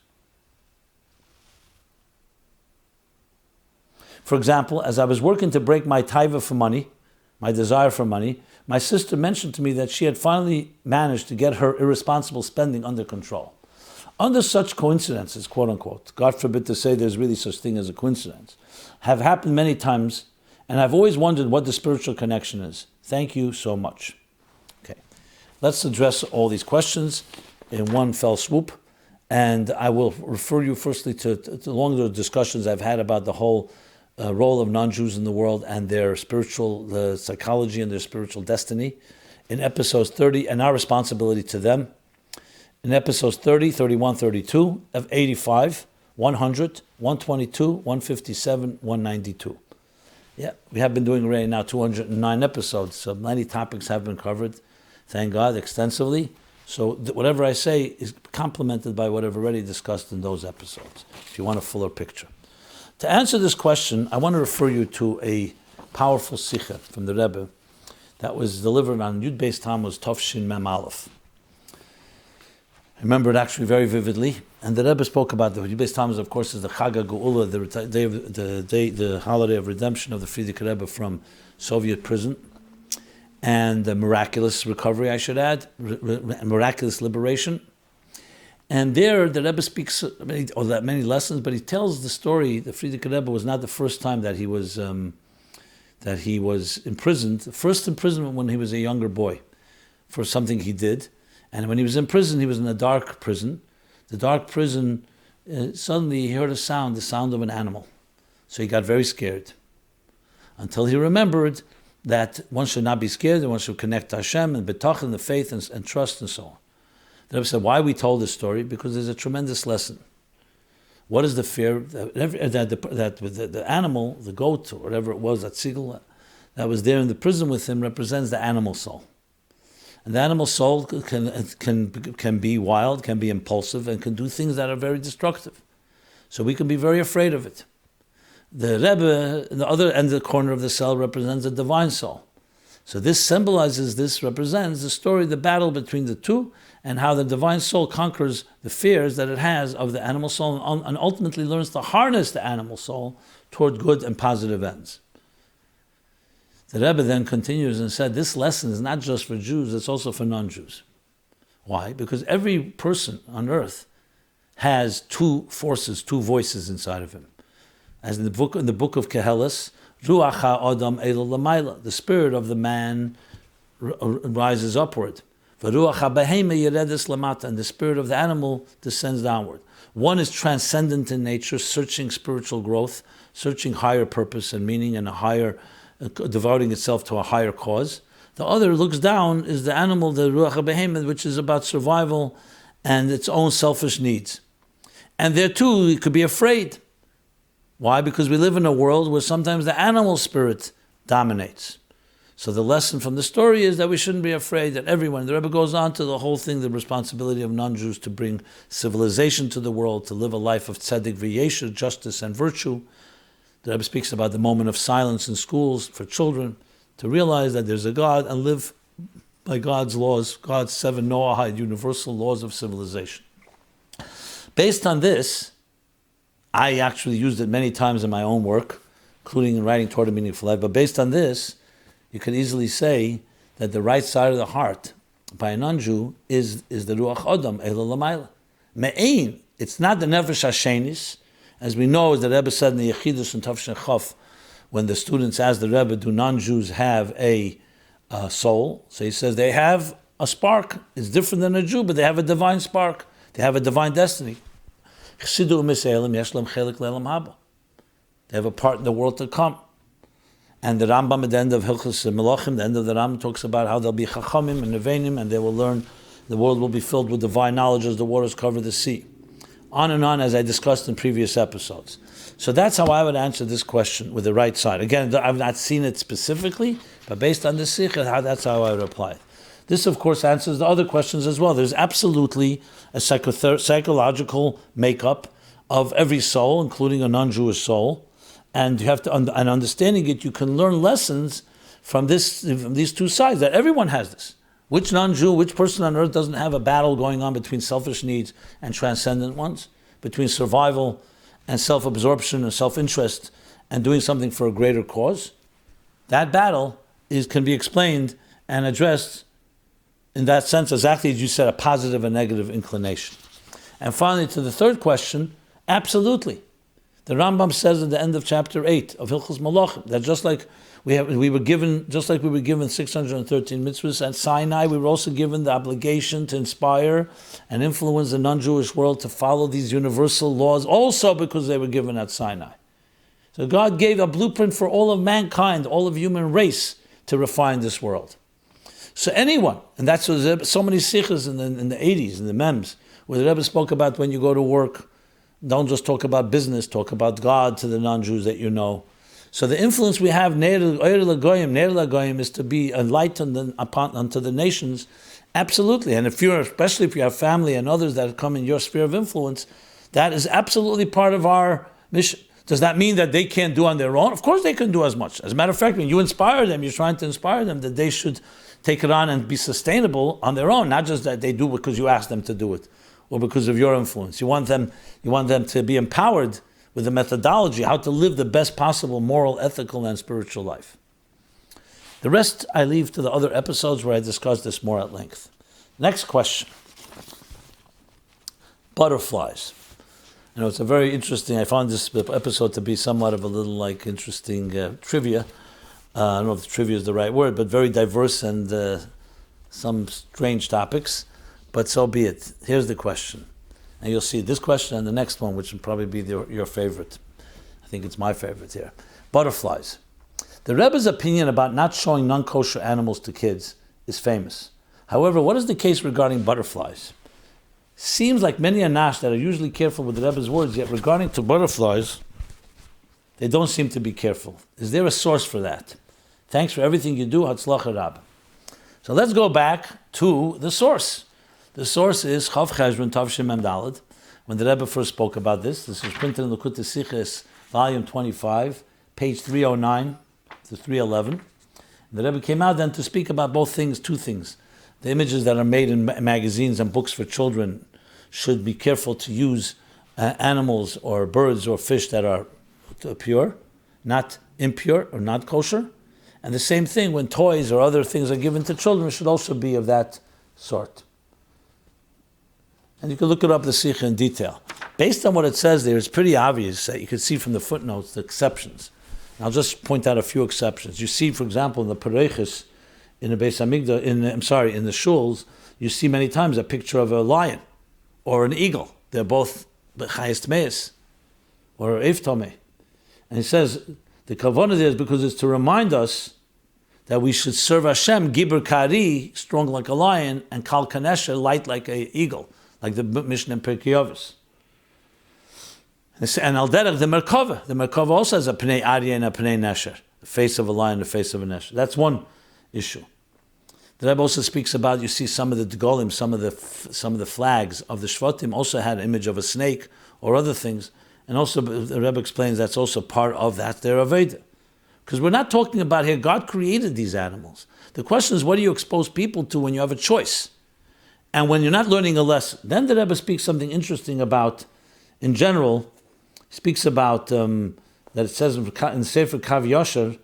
S1: For example, as I was working to break my taiva for money, my desire for money, my sister mentioned to me that she had finally managed to get her irresponsible spending under control. Under such coincidences, quote unquote, God forbid to say there's really such thing as a coincidence, have happened many times, and I've always wondered what the spiritual connection is. Thank you so much. Okay, let's address all these questions in one fell swoop, and I will refer you firstly to longer discussions I've had about the whole role of non-Jews in the world and their spiritual psychology and their spiritual destiny in episodes 30, and our responsibility to them. In episodes 30, 31, 32 of 85, 100, 122, 157, 192. Yeah, we have been doing already now 209 episodes, so many topics have been covered, thank God, extensively. So whatever I say is complemented by what I've already discussed in those episodes, if you want a fuller picture. To answer this question, I want to refer you to a powerful sikha from the Rebbe that was delivered on Yud Beis Tammuz Tofshin Mem Aleph. I remember it actually very vividly, and the Rebbe spoke about the Yud Beis Tammuz, of course, is the Chag HaGeula, the holiday of redemption of the Frierdiker Rebbe from Soviet prison. and the miraculous recovery, I should add, miraculous liberation. And there, the Rebbe speaks many lessons, but he tells the story. The Frierdiker Rebbe was not the first time that he was imprisoned. The first imprisonment when he was a younger boy for something he did. And when he was in prison, he was in a dark prison. The dark prison, suddenly he heard the sound of an animal. So he got very scared, until he remembered that one should not be scared, and one should connect to Hashem and betachin, the faith and trust and so on. The Rebbe said, why we told this story? Because there's a tremendous lesson. What is the fear? That the animal, the goat, or whatever it was, that seagull that was there in the prison with him, represents the animal soul. And the animal soul can be wild, can be impulsive, and can do things that are very destructive. So we can be very afraid of it. The Rebbe, in the other end of the corner of the cell, represents the divine soul. So this represents the story, the battle between the two, and how the divine soul conquers the fears that it has of the animal soul, and ultimately learns to harness the animal soul toward good and positive ends. The Rebbe then continues and said, this lesson is not just for Jews, it's also for non-Jews. Why? Because every person on earth has two forces, two voices inside of him. As in the book of Kehelis, Ruach ha'adam elul lamayla, the spirit of the man rises upward. V'ruach ha'behema yeredes lamata, and the spirit of the animal descends downward. One is transcendent in nature, searching spiritual growth, searching higher purpose and meaning, and devoting itself to a higher cause. The other looks down, is the animal, the Ruach ha'behema, which is about survival and its own selfish needs. And there too, it could be afraid. Why? Because we live in a world where sometimes the animal spirit dominates. So the lesson from the story is that we shouldn't be afraid, that everyone, the Rebbe goes on to the whole thing, the responsibility of non-Jews to bring civilization to the world, to live a life of tzedek v'yesher, justice and virtue. The Rebbe speaks about the moment of silence in schools for children, to realize that there's a God and live by God's laws, God's 7 Noahide universal laws of civilization. Based on this, I actually used it many times in my own work, including in writing Torah Meaningful Life. But based on this, you could easily say that the right side of the heart by a non-Jew is the Ruach Adam Elul Lamayla. Me'ein, it's not the Nefesh Hashenis, as we know, as the Rebbe said in the Yechidus and Tavshin Chaf, when the students asked the Rebbe, do non-Jews have a soul? So he says they have a spark. It's different than a Jew, but they have a divine spark. They have a divine destiny. They have a part in the world to come. And the Rambam at the end of Hilchos Melachim, the end of the Rambam, talks about how there'll be Chachamim and Nevenim, and they will learn, the world will be filled with divine knowledge as the waters cover the sea. On and on, as I discussed in previous episodes. So that's how I would answer this question with the right side. Again, I've not seen it specifically, but based on this sikha, that's how I would apply it. This, of course, answers the other questions as well. There's absolutely a psychological makeup of every soul, including a non-Jewish soul. And you have to, and understanding it, you can learn lessons from these two sides, that everyone has this. Which non-Jew, which person on earth doesn't have a battle going on between selfish needs and transcendent ones, between survival and self-absorption and self-interest and doing something for a greater cause? That battle can be explained and addressed in that sense, exactly as you said, a positive and negative inclination. And finally, to the third question, absolutely. The Rambam says at the end of chapter 8 of Hilchos Malachim that just like we were given 613 mitzvahs at Sinai, we were also given the obligation to inspire and influence the non-Jewish world to follow these universal laws, also because they were given at Sinai. So God gave a blueprint for all of mankind, all of human race, to refine this world. So anyone, and that's what so many sikhs in the 80s, in the mems, where the Rebbe spoke about when you go to work, don't just talk about business, talk about God to the non-Jews that you know. So the influence we have, Ner Lagoyim, is to be a light unto the nations, absolutely. And especially if you have family and others that come in your sphere of influence, that is absolutely part of our mission. Does that mean that they can't do on their own? Of course they can do as much. As a matter of fact, when you inspire them, you're trying to inspire them that they should take it on and be sustainable on their own, not just that they do because you ask them to do it or because of your influence. You want them to be empowered with a methodology, how to live the best possible moral, ethical, and spiritual life. The rest I leave to the other episodes where I discuss this more at length. Next question. Butterflies. It's a very interesting, I found this episode to be somewhat of a little interesting trivia. I don't know if trivia is the right word, but very diverse and some strange topics. But so be it. Here's the question. And you'll see this question and the next one, which will probably be your favorite. I think it's my favorite here. Butterflies. The Rebbe's opinion about not showing non-kosher animals to kids is famous. However, what is the case regarding butterflies? Seems like many anash that are usually careful with the Rebbe's words, yet regarding to butterflies, they don't seem to be careful. Is there a source for that? Thanks for everything you do, Hatzlacha Rabba. So let's go back to the source. The source is Chav Cheshvan Tavshim Mem Daled. When the Rebbe first spoke about this is printed in Likutei Sichos, volume 25, page 309 to 311. The Rebbe came out then to speak about both things, two things. The images that are made in magazines and books for children should be careful to use animals or birds or fish that are pure, not impure or not kosher. And the same thing when toys or other things are given to children should also be of that sort. And you can look it up, the Sikha, in detail. Based on what it says there, it's pretty obvious that you can see from the footnotes the exceptions. And I'll just point out a few exceptions. You see, for example, in the Parshas, in the Beis Hamikdash, in the shuls, you see many times a picture of a lion or an eagle. They're both b'chayis tmeis or eftome. And he says the kavanah there is because it's to remind us that we should serve Hashem, Gibur Kari, strong like a lion, and Kal Kanesha, light like an eagle, like the Mishnah in Pirkei Avos. And Al Derech, the Merkava also has a Pnei Aryeh and a Pnei Nesher, the face of a lion, the face of a Nesher. That's one issue. The Rebbe also speaks about, you see some of the Degolim, some of the flags of the Shvatim also had an image of a snake or other things. And also the Rebbe explains that's also part of that, their Aveda. Because we're not talking about here, God created these animals. The question is, what do you expose people to when you have a choice? And when you're not learning a lesson. Then the Rebbe speaks something interesting about, in general, speaks about that it says in Sefer Kav Yosher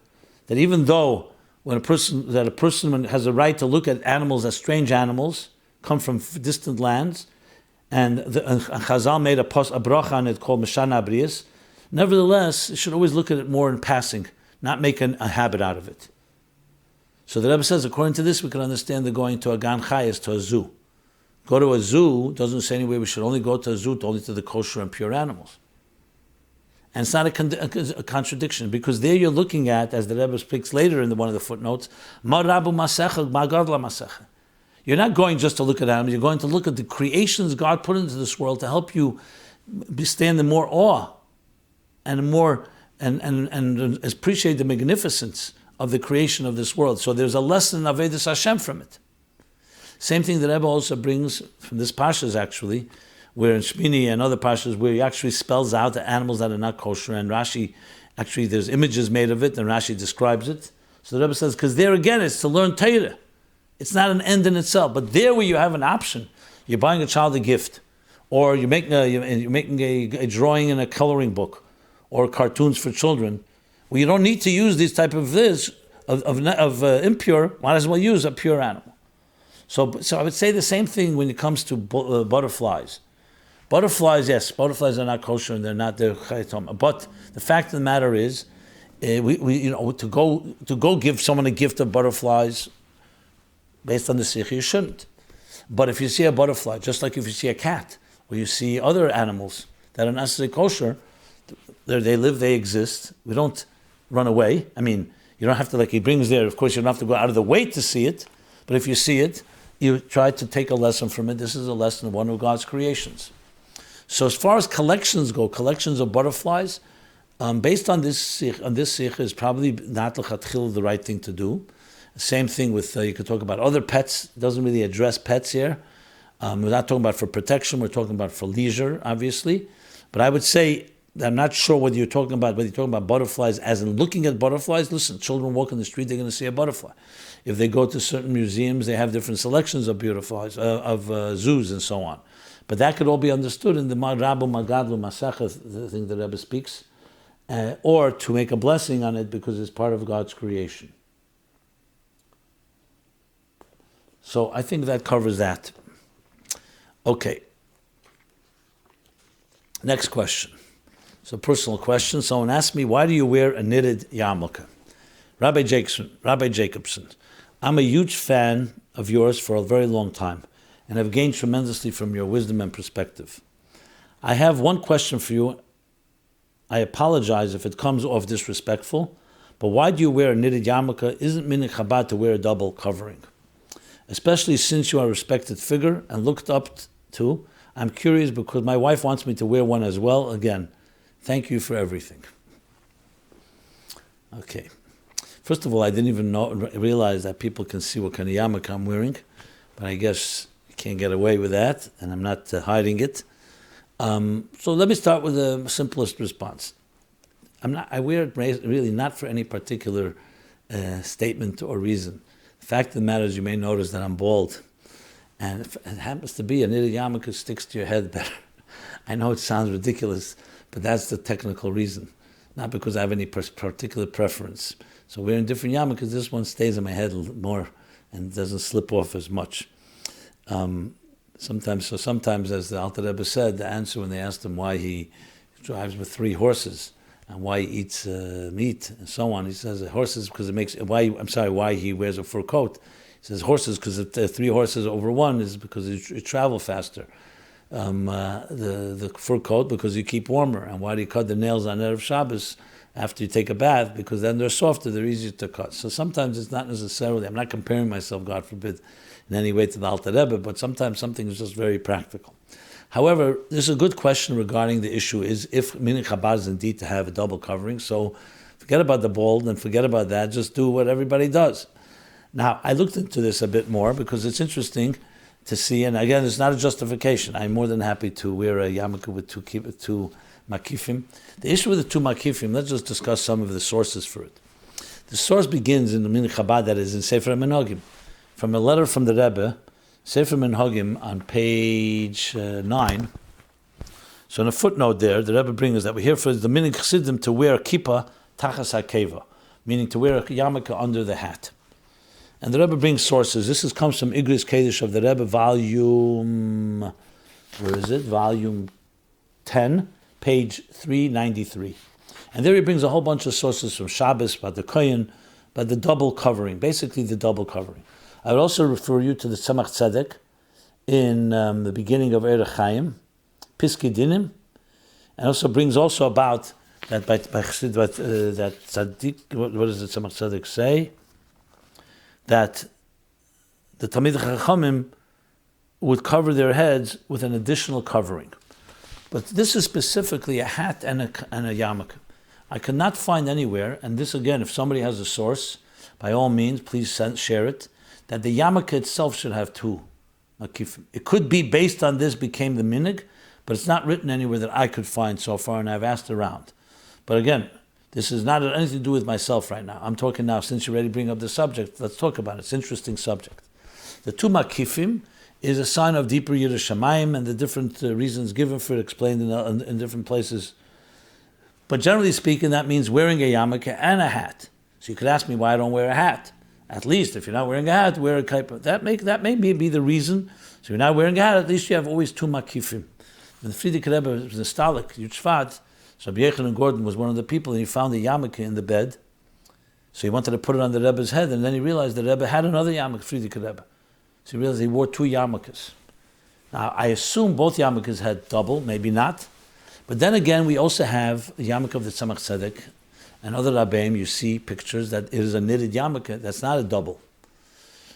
S1: that even though when a person has a right to look at animals as strange animals, come from distant lands, and Chazal made a bracha on it called Meshana Abrius, nevertheless, you should always look at it more in passing, not make a habit out of it. So the Rebbe says, according to this, we can understand the going to a gan chayes, to a zoo. Go to a zoo doesn't say anyway we should only go to a zoo, only to the kosher and pure animals. And it's not a contradiction, because there you're looking at, as the Rebbe speaks later in one of the footnotes, ma rabu masecha, ma gadla masecha. You're not going just to look at animals, you're going to look at the creations God put into this world to help you stand in more awe and more and appreciate the magnificence of the creation of this world. So there's a lesson of Avodas Hashem from it. Same thing the Rebbe also brings from this Parshas actually, where in Shmini and other Parshas where he actually spells out the animals that are not kosher, and Rashi, actually there's images made of it, and Rashi describes it. So the Rebbe says, because there again it's to learn Torah. It's not an end in itself, but there where you have an option, you're buying a child a gift, or you're making a drawing in a coloring book, or cartoons for children, well, you don't need to use these type of impure, might as well use a pure animal. So I would say the same thing when it comes to butterflies. Butterflies, yes, butterflies are not kosher and they're not their chayitom. But the fact of the matter is, to go give someone a gift of butterflies based on the sikh, you shouldn't. But if you see a butterfly, just like if you see a cat, or you see other animals that are not necessarily kosher, they live, they exist. We don't run away. I mean, you don't have to, like he brings there, of course you don't have to go out of the way to see it, but if you see it, you try to take a lesson from it. This is a lesson of one of God's creations. So as far as collections go, collections of butterflies, based on this sikh is probably not l'chatchil the right thing to do. Same thing with, you could talk about other pets. It doesn't really address pets here. We're not talking about for protection, we're talking about for leisure, obviously. But I would say, I'm not sure whether you're talking about butterflies as in looking at butterflies. Listen, children walk in the street, they're going to see a butterfly. If they go to certain museums, they have different selections of butterflies, of zoos and so on. But that could all be understood in the Rabu Magadlu Masechah, the thing that Rebbe speaks, or to make a blessing on it because it's part of God's creation. So I think that covers that. Okay. Next question. So personal question. Someone asked me, why do you wear a knitted yarmulke? Rabbi Jacobson, I'm a huge fan of yours for a very long time and have gained tremendously from your wisdom and perspective. I have one question for you. I apologize if it comes off disrespectful, but why do you wear a knitted yarmulke? Isn't minhag Chabad to wear a double covering? Especially since you are a respected figure and looked up to, I'm curious because my wife wants me to wear one as well. Again, thank you for everything. Okay. First of all, I didn't even realize that people can see what kind of yarmulke I'm wearing, but I guess you can't get away with that, and I'm not hiding it. So let me start with the simplest response. I wear it really not for any particular statement or reason. The fact of the matter is, you may notice that I'm bald, and if it happens to be a knitted yarmulke sticks to your head better. I know it sounds ridiculous, but that's the technical reason, not because I have any particular preference. So wearing different yarmulkes, this one stays in my head a little more and doesn't slip off as much. Sometimes, as the Alter Rebbe said, the answer when they asked him why he drives with 3 horses and why he eats meat and so on, he says horses because it makes why he wears a fur coat. He says horses because if there are 3 horses over one is because you travel faster. The fur coat because you keep warmer. And why do you cut the nails on Erev Shabbos after you take a bath? Because then they're softer, they're easier to cut. So sometimes it's not necessarily, I'm not comparing myself, God forbid, in any way to the Alter Rebbe, but sometimes something is just very practical. However, this is a good question regarding the issue is if minhag Chabad is indeed to have a double covering. So forget about the bald and forget about that, just do what everybody does. Now, I looked into this a bit more because it's interesting to see, and again, it's not a justification. I'm more than happy to wear a yarmulke with two makifim. The issue with the 2 makifim, let's just discuss some of the sources for it. The source begins in the minhag Chabad that is in Sefer Menhagim, from a letter from the Rebbe, Sefer Menhagim on page 9. So in a footnote there, the Rebbe brings us that we hear for the minhag Chassidim to wear a kippah tachas hakeva, meaning to wear a yarmulke under the hat. And the Rebbe brings sources. This comes from Igris Kedesh of the Rebbe, volume 10, page 393. And there he brings a whole bunch of sources from Shabbos, about the Kohen, about the double covering, basically the double covering. I would also refer you to the Tzemach Tzedek in the beginning of Erech Chaim, Piskei Dinim, and also brings also about that by Chassid, that Tzaddik, what does the Tzemach Tzedek say? That the Talmidei Chachamim would cover their heads with an additional covering. But this is specifically a hat and a yarmulke. I cannot find anywhere, and this again, if somebody has a source, by all means, please share it, that the yarmulke itself should have 2 makifim. It could be based on this became the minhag, but it's not written anywhere that I could find so far, and I've asked around. But again, this is not anything to do with myself right now. I'm talking now, since you already bring up the subject, let's talk about it. It's an interesting subject. The 2 makifim is a sign of deeper Yiras Shamayim, and the different reasons given for it explained in different places. But generally speaking, that means wearing a yarmulke and a hat. So you could ask me why I don't wear a hat. At least, if you're not wearing a hat, wear a kippah. That may be the reason. So you're not wearing a hat, at least you have always 2 makifim. When the Frierdiker Rebbe was in Stalik, Yutzvat, so Rabbi Yochanan Gordon was one of the people, and he found the yarmulke in the bed. So he wanted to put it on the Rebbe's head, and then he realized the Rebbe had another yarmulke, Frierdiker Rebbe. So he realized he wore 2 yarmulkes. Now, I assume both yarmulkes had double, maybe not. But then again, we also have a yarmulke of the Tzemach Tzedek, and other Rabbeim, you see pictures that it is a knitted yarmulke, that's not a double.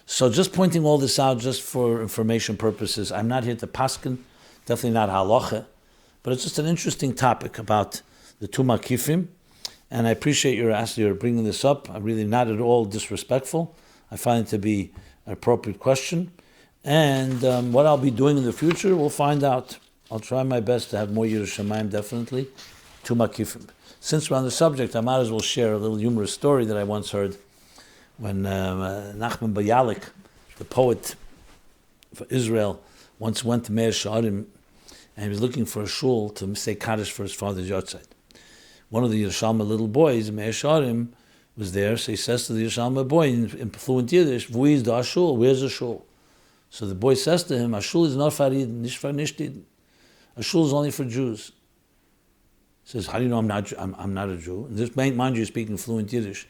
S1: So just pointing all this out just for information purposes, I'm not here to paskin, definitely not halacha, but it's just an interesting topic about the 2 makifim, and I appreciate your bringing this up. I'm really not at all disrespectful. I find it to be an appropriate question, and what I'll be doing in the future, we'll find out. I'll try my best to have more Yiras Shamayim, definitely, 2 makifim. Since we're on the subject, I might as well share a little humorous story that I once heard when Nachman Bayalik, the poet for Israel, once went to Meir Sha'arim, and he was looking for a shul to say Kaddish for his father's yahrzeit. One of the Yerushalmi little boys, Meir was there, so he says to the Yerushalmi boy in fluent Yiddish, "Wo is da shul? Where's the shul?" So the boy says to him, "Ashul is not for Yidden, nicht for Nishtid. Ashul is only for Jews." He says, "How do you know I'm not a Jew?" And this, mind you, you're speaking fluent Yiddish.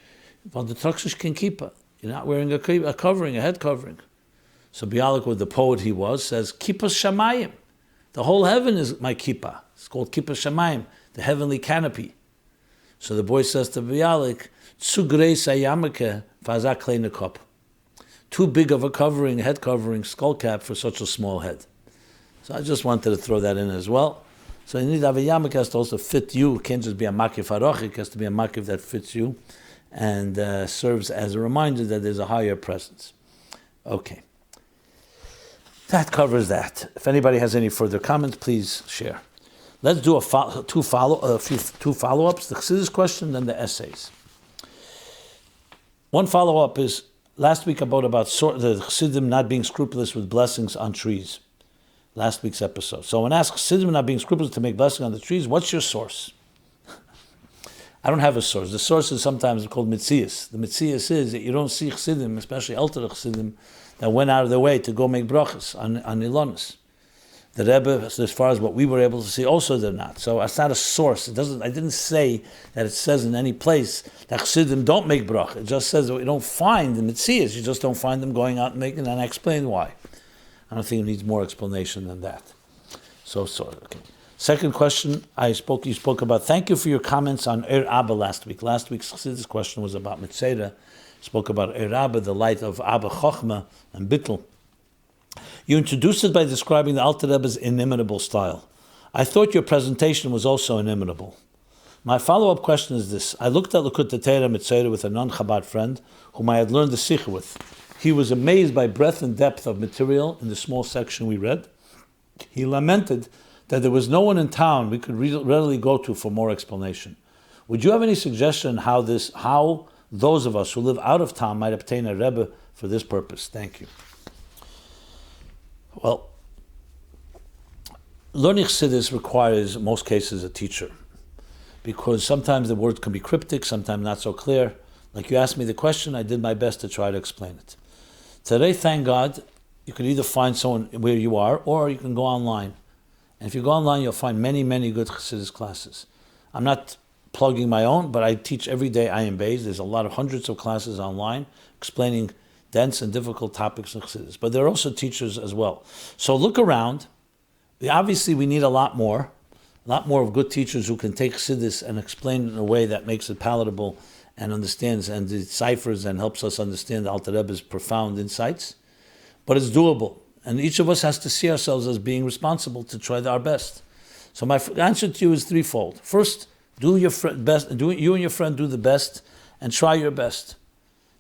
S1: Well, the Truxish can keep it. You're not wearing a covering, a head covering. So Bialik, the poet he was, says, "Kippas Shamayim. The whole heaven is my kippah. It's called Kippas Shamayim, the heavenly canopy." So the boy says to Bialik, "Zu greis a yarmulke fazak kleine Kopf." Too big of a covering, head covering, skull cap for such a small head. So I just wanted to throw that in as well. So you need to have a yarmulke has to also fit you. It can't just be a makif harochik, it has to be a makif that fits you and serves as a reminder that there's a higher presence. Okay. That covers that. If anybody has any further comments, please share. Let's do two follow-ups, the Chassidus question and the essays. One follow-up is last week about the Chassidim not being scrupulous with blessings on trees. Last week's episode. So when asked Chassidim not being scrupulous to make blessing on the trees, what's your source? I don't have a source. The source is sometimes called mitzias. The mitzias is that you don't see Chassidim, especially elder Chassidim, that went out of their way to go make brachas on Ilonis. The Rebbe, as far as what we were able to see, also did not. So it's not a source. I didn't say that it says in any place that Chassidim don't make bracha. It just says that we don't find the mitzias. You just don't find them going out and making, and I explain why. I don't think it needs more explanation than that. Okay. Second question, you spoke about, thank you for your comments on Abba last week. Last week's Chassidus question was about Mitzvah. Spoke about Abba, the light of Abba Chochmah and Bittul. You introduced it by describing the Alter Rebbe's inimitable style. I thought your presentation was also inimitable. My follow-up question is this. I looked at Likutei Torah Mitzvah with a non-Chabad friend whom I had learned the Sikh with. He was amazed by breadth and depth of material in the small section we read. He lamented that there was no one in town we could readily go to for more explanation. Would you have any suggestion how those of us who live out of town might obtain a Rebbe for this purpose? Thank you. Well, learning Chassidus requires, in most cases, a teacher, because sometimes the words can be cryptic, sometimes not so clear. Like you asked me the question, I did my best to try to explain it. Today, thank God, you can either find someone where you are, or you can go online. And if you go online, you'll find many, many good Chassidus classes. I'm not plugging my own, but I teach every day Ayin Beis. There's a lot of hundreds of classes online explaining dense and difficult topics in Chassidus. But there are also teachers as well. So look around. Obviously, we need a lot more of good teachers who can take Chassidus and explain it in a way that makes it palatable and understands and deciphers and helps us understand the Alter Rebbe's profound insights. But it's doable. And each of us has to see ourselves as being responsible to try our best. So my answer to you is threefold. First, you and your friend do the best and try your best.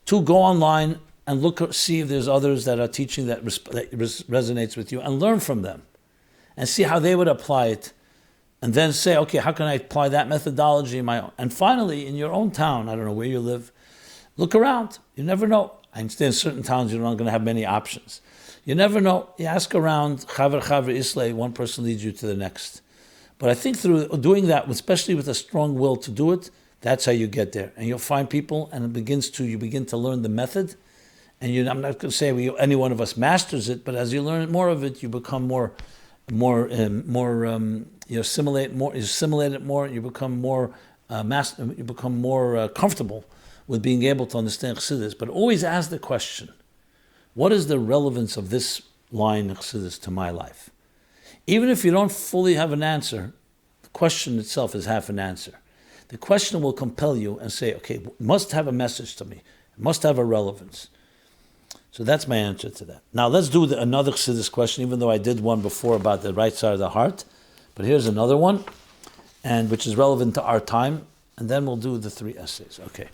S1: Two, go online and see if there's others that are teaching that resonates with you and learn from them and see how they would apply it. And then say, okay, how can I apply that methodology in my own? And finally, in your own town, I don't know where you live, look around. You never know. I understand certain towns you're not going to have many options. You never know. You ask around, chaver islay, one person leads you to the next. But I think through doing that, especially with a strong will to do it, that's how you get there. And you'll find people, and you begin to learn the method. And I'm not going to say any one of us masters it, but as you learn more of it, you become you assimilate it more. You become more comfortable with being able to understand Chassidus. But always ask the question: what is the relevance of this line of Chassidus to my life? Even if you don't fully have an answer, the question itself is half an answer. The question will compel you and say, okay, it must have a message to me. It must have a relevance. So that's my answer to that. Now let's do another Chassidus question, even though I did one before about the right side of the heart. But here's another one, and which is relevant to our time, and then we'll do the three essays. Okay.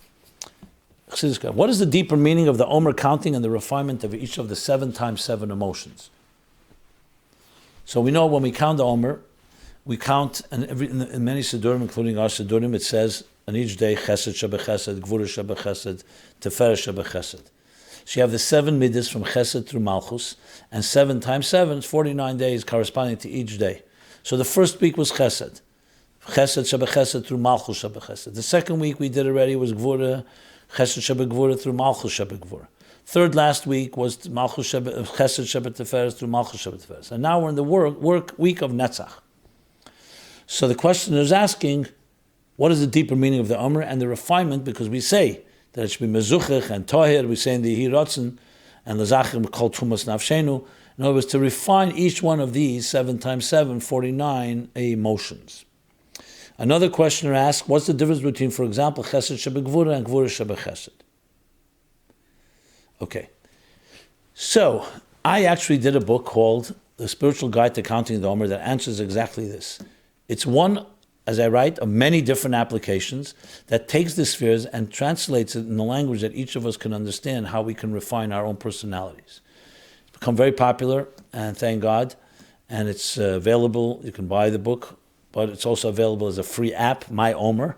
S1: What is the deeper meaning of the Omer counting and the refinement of each of the 7 times 7 emotions? So we know when we count the Omer, we count, and in many Siddurim, including our Siddurim, it says on each day, Chesed Shebechesed, Gvura Shebechesed, Teferes Shebechesed. So you have the 7 midas from Chesed through Malchus, and 7 times 7 is 49 days corresponding to each day. So the first week was Chesed. Chesed Shebechesed through Malchus Shebechesed. The second week we did already was Gvura, Chesed Shebegvura through Malchus Shebegvura. Third last week was Malchus Chesed Shabbat Tiferes through Malchus Shabbat Tiferes. And now we're in the work week of Netzach. So the questioner is asking, what is the deeper meaning of the Omer and the refinement? Because we say that it should be mezuchach and tohir. We say in the Hirotzen and Lazachim called Tumas Nafshenu. In other words, to refine each one of these 7 times 7, 49 emotions. Another questioner asks, what's the difference between, for example, Chesed Shebegvura and Gvura Shebechesed? Okay. So, I actually did a book called The Spiritual Guide to Counting the Omer that answers exactly this. It's one, as I write, of many different applications that takes the spheres and translates it in a language that each of us can understand how we can refine our own personalities. It's become very popular, and thank God, and it's available. You can buy the book, but it's also available as a free app, My Omer.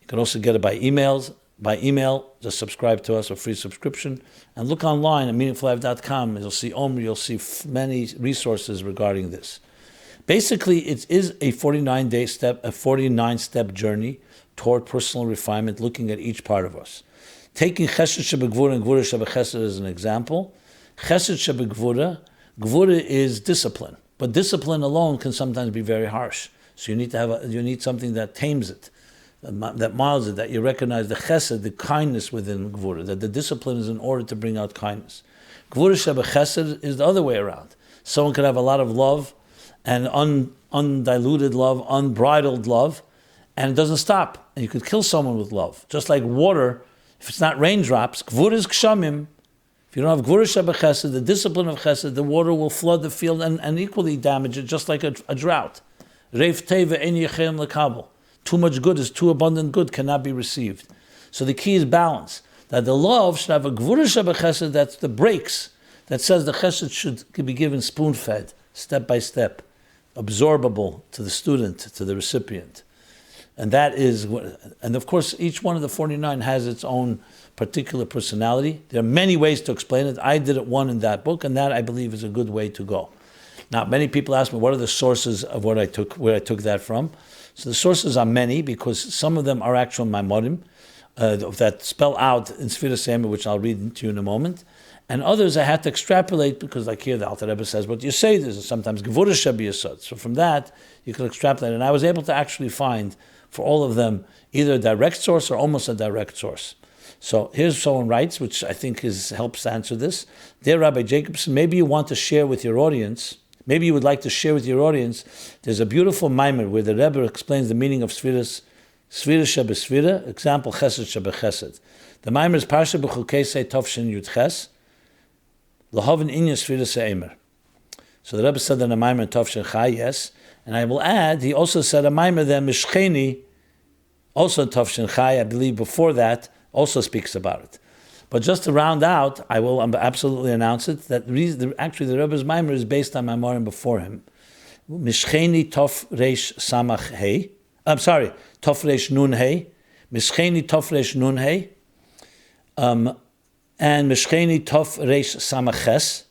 S1: You can also get it by email, just subscribe to us, a free subscription, and look online at meaningfullife.com. You'll see Omer, you'll see many resources regarding this. Basically, it is a 49-step journey toward personal refinement, looking at each part of us. Taking Chesed Shebegvura and Gvura Shebechesed as an example, Chesed Shebegvura, Gvura is discipline, but discipline alone can sometimes be very harsh. So you need something that tames it, that miles it, that you recognize the Chesed, the kindness within Gvura, that the discipline is in order to bring out kindness. Gvura Shebechesed is the other way around. Someone could have a lot of love, and undiluted love, unbridled love, and it doesn't stop. And you could kill someone with love. Just like water, if it's not raindrops, gvur is kshamim. If you don't have gvur shebechesed, the discipline of chesed, the water will flood the field and equally damage it, just like a drought. Reif teva ein yechem lekabel. Too much good is too abundant good, cannot be received. So the key is balance. That the love should have a gvur shebechesed, that's the brakes, that says the chesed should be given spoon-fed, step by step, absorbable to the student, to the recipient. And that is, and of course, each one of the 49 has its own particular personality. There are many ways to explain it. I did it one in that book, and that I believe is a good way to go. Now, many people ask me, what are the sources of where I took that from? So the sources are many, because some of them are actual Maimorim that spell out in Sfiras Emer, which I'll read to you in a moment. And others I had to extrapolate, because like here the Alter Rebbe says, what you say, there's sometimes Gevurah Shebiyasod. So from that, you can extrapolate. And I was able to actually find, for all of them, either a direct source or almost a direct source. So here's someone writes, which I think helps to answer this. Dear Rabbi Jacobson, maybe you want to share with your audience, maybe you would like to share with your audience, there's a beautiful mimer where the Rebbe explains the meaning of Sfiras Shebesfira, example Chesed Shebechesed. The mimer is Parsha B'chukei Tovshin Yud Ches, L'hovin Inya Sfiras Eimer. So the Rebbe said in a mimer in Tovshin Chai, yes, and I will add, he also said a mimer there, Mishcheni, also in Tovshin Chai, I believe before that, also speaks about it. But just to round out, I will absolutely announce it, that actually the Rebbe's mimer is based on Maimorim before him. Mishcheni Tov Reish Samach Hei, Tov Reish Nun Hei, Mishcheni Tov Reish Nun Hei, and Mishcheni Tov Reish Samaches,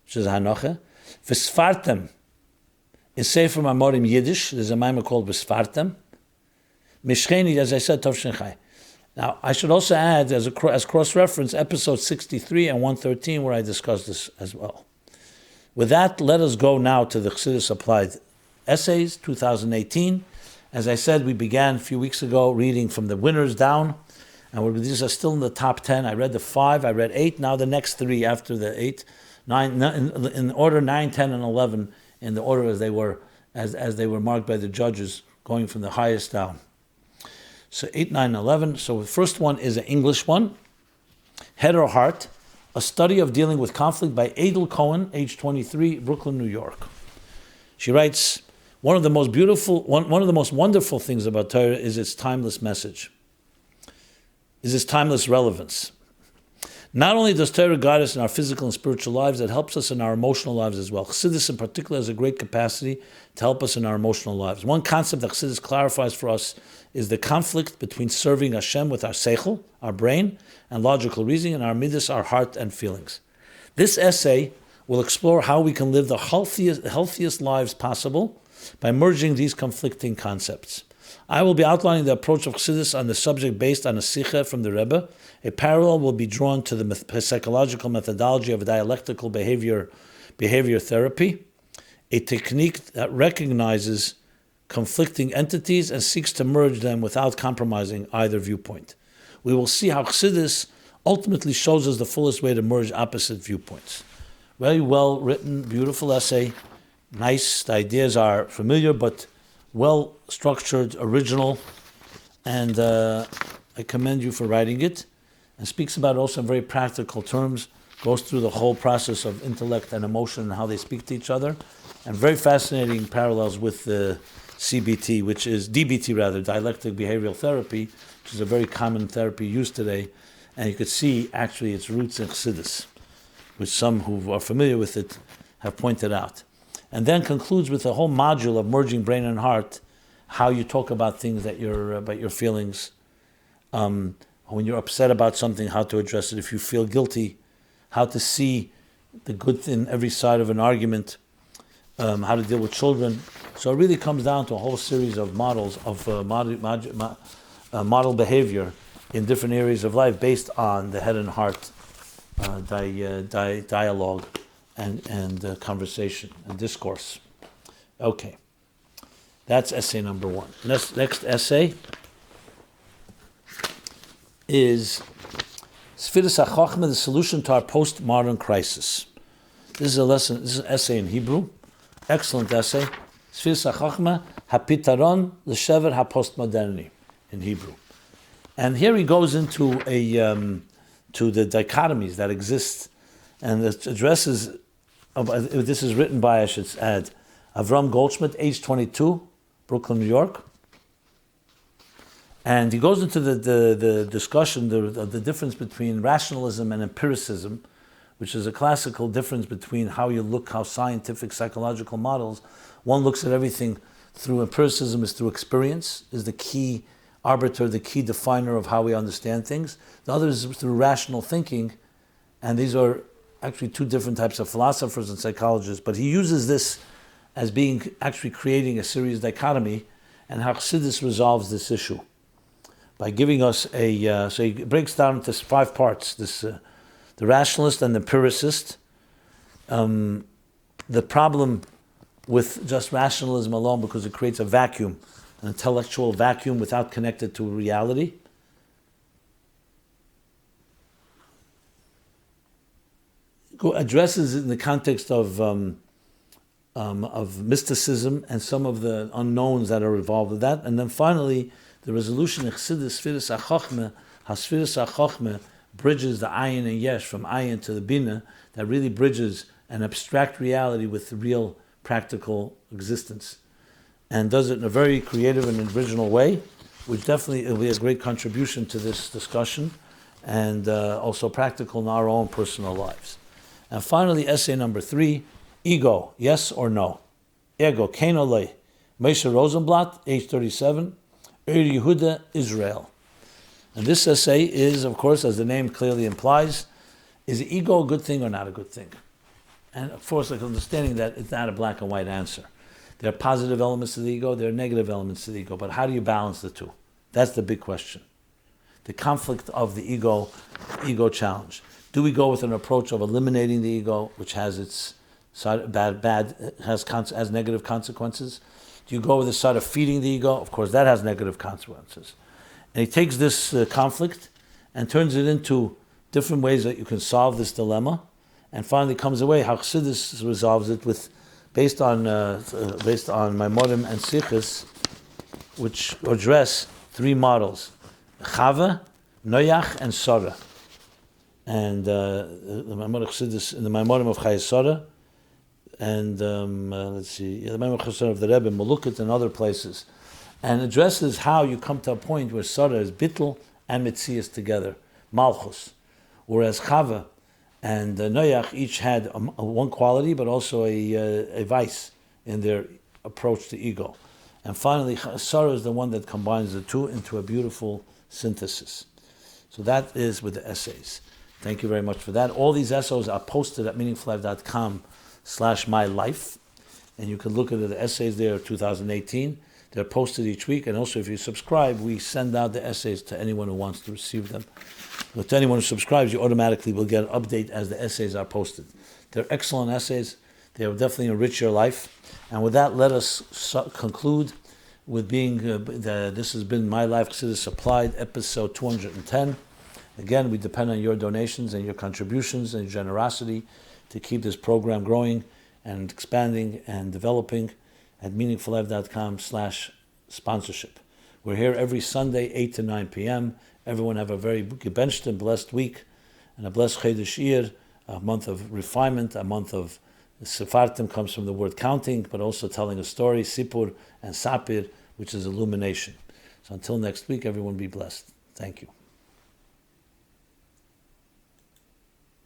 S1: which is Hanoche, V'sfartem, in Sefer Maimorim Yiddish, there's a mimer called V'sfartem, Mishcheni, as I said, Tov Shin Chai. Now, I should also add, as cross-reference, episode 63 and 113, where I discussed this as well. With that, let us go now to the Chassidus Applied Essays, 2018. As I said, we began a few weeks ago reading from the winners down, and these are still in the top 10. I read the 5, I read 8, now the next 3 after the 8, 9, in order 9, 10, and 11, in the order as they were marked by the judges, going from the highest down. So 8, 9, 11. So the first one is an English one. Head or Heart, a study of dealing with conflict by Adel Cohen, age 23, Brooklyn, New York. She writes, one of the most wonderful things about Torah is its timeless message, is its timeless relevance. Not only does Torah guide us in our physical and spiritual lives, it helps us in our emotional lives as well. Chassidus in particular has a great capacity to help us in our emotional lives. One concept that Chassidus clarifies for us is the conflict between serving Hashem with our seichel, our brain, and logical reasoning, and our midas, our heart and feelings. This essay will explore how we can live the healthiest lives possible by merging these conflicting concepts. I will be outlining the approach of Chassidus on the subject based on a sikha from the Rebbe. A parallel will be drawn to the psychological methodology of dialectical behavior therapy, a technique that recognizes conflicting entities and seeks to merge them without compromising either viewpoint. We will see how Chassidus ultimately shows us the fullest way to merge opposite viewpoints. Very well written, beautiful essay, nice. The ideas are familiar, but well structured, original, and I commend you for writing it. And speaks about it also in very practical terms, goes through the whole process of intellect and emotion and how they speak to each other, and very fascinating parallels with the CBT, which is DBT rather, dialectic behavioral therapy, which is a very common therapy used today, and you could see actually its roots in Chassidus, which some who are familiar with it have pointed out. And then concludes with a whole module of merging brain and heart, how you talk about things that about your feelings, when you're upset about something, how to address it, if you feel guilty, how to see the good in every side of an argument, how to deal with children. So it really comes down to a whole series of models of model behavior in different areas of life based on the head and heart dialogue and conversation and discourse. Okay, that's essay number one. Next essay is Sfiras HaChochma, the solution to our postmodern crisis. This is a lesson. This is an essay in Hebrew. Excellent essay. Sfiras HaChochma, HaPitaron L'Shever HaPostmoderni in Hebrew. And here he goes into to the dichotomies that exist, and it addresses. This is written by, I should add, Avram Goldschmidt, age 22, Brooklyn, New York. And he goes into the discussion of the difference between rationalism and empiricism, which is a classical difference between how you look, how scientific, psychological models. One looks at everything through empiricism, is through experience, is the key arbiter, the key definer of how we understand things. The other is through rational thinking, and these are actually two different types of philosophers and psychologists, but he uses this as being actually creating a serious dichotomy, and how Chassidus resolves this issue by giving us so he breaks down into 5 parts, the rationalist and the empiricist, the problem with just rationalism alone because it creates a vacuum, an intellectual vacuum without connected to reality. Addresses it in the context of mysticism and some of the unknowns that are involved with that, and then finally the resolution of Chassidus Sfiras HaChochma, how Sfiras HaChochma bridges the ayin and yesh from ayin to the bina, that really bridges an abstract reality with the real practical existence, and does it in a very creative and original way, which definitely will be a great contribution to this discussion, and also practical in our own personal lives. And finally, essay number 3, ego, yes or no? Ego, kein olei. Moshe Rosenblatt, age 37, Yehuda, Israel. And this essay is, of course, as the name clearly implies, is ego a good thing or not a good thing? And of course, like understanding that it's not a black and white answer. There are positive elements to the ego, there are negative elements to the ego, but how do you balance the two? That's the big question. The conflict of the ego challenge. Do we go with an approach of eliminating the ego, which has its side has negative consequences? Do you go with the side of feeding the ego? Of course, that has negative consequences. And he takes this conflict and turns it into different ways that you can solve this dilemma, and finally comes away how Chassidus resolves it based on Maimorim and Sichos, which address 3 models: Chava, Noyach, and Sora. And the Maimorim Chassidus in the Maimorim of Chayei Sora, and the Maimorim Chassidus of the Rebbe, Malukit, and other places, and addresses how you come to a point where Sora is Bittul and Metzias together, Malchus, whereas Chava and Noyach each had one quality, but also a vice in their approach to ego. And finally, Sora is the one that combines the two into a beautiful synthesis. So that is with the essays. Thank you very much for that. All these essays are posted at meaningfullife.com/mylife, and you can look at the essays there, 2018. They're posted each week, and also if you subscribe, we send out the essays to anyone who wants to receive them. But to anyone who subscribes, you automatically will get an update as the essays are posted. They're excellent essays. They will definitely enrich your life. And with that, let us conclude with being, this has been My Life Chassidus Applied, episode 210. Again, we depend on your donations and your contributions and generosity to keep this program growing and expanding and developing at meaningfullife.com/sponsorship. We're here every Sunday, 8 to 9 p.m. Everyone have a very gebenched and blessed week and a blessed Chodesh Iyar, a month of refinement, a month of Sefartim comes from the word counting, but also telling a story, Sipur and Sapir, which is illumination. So until next week, everyone be blessed. Thank you.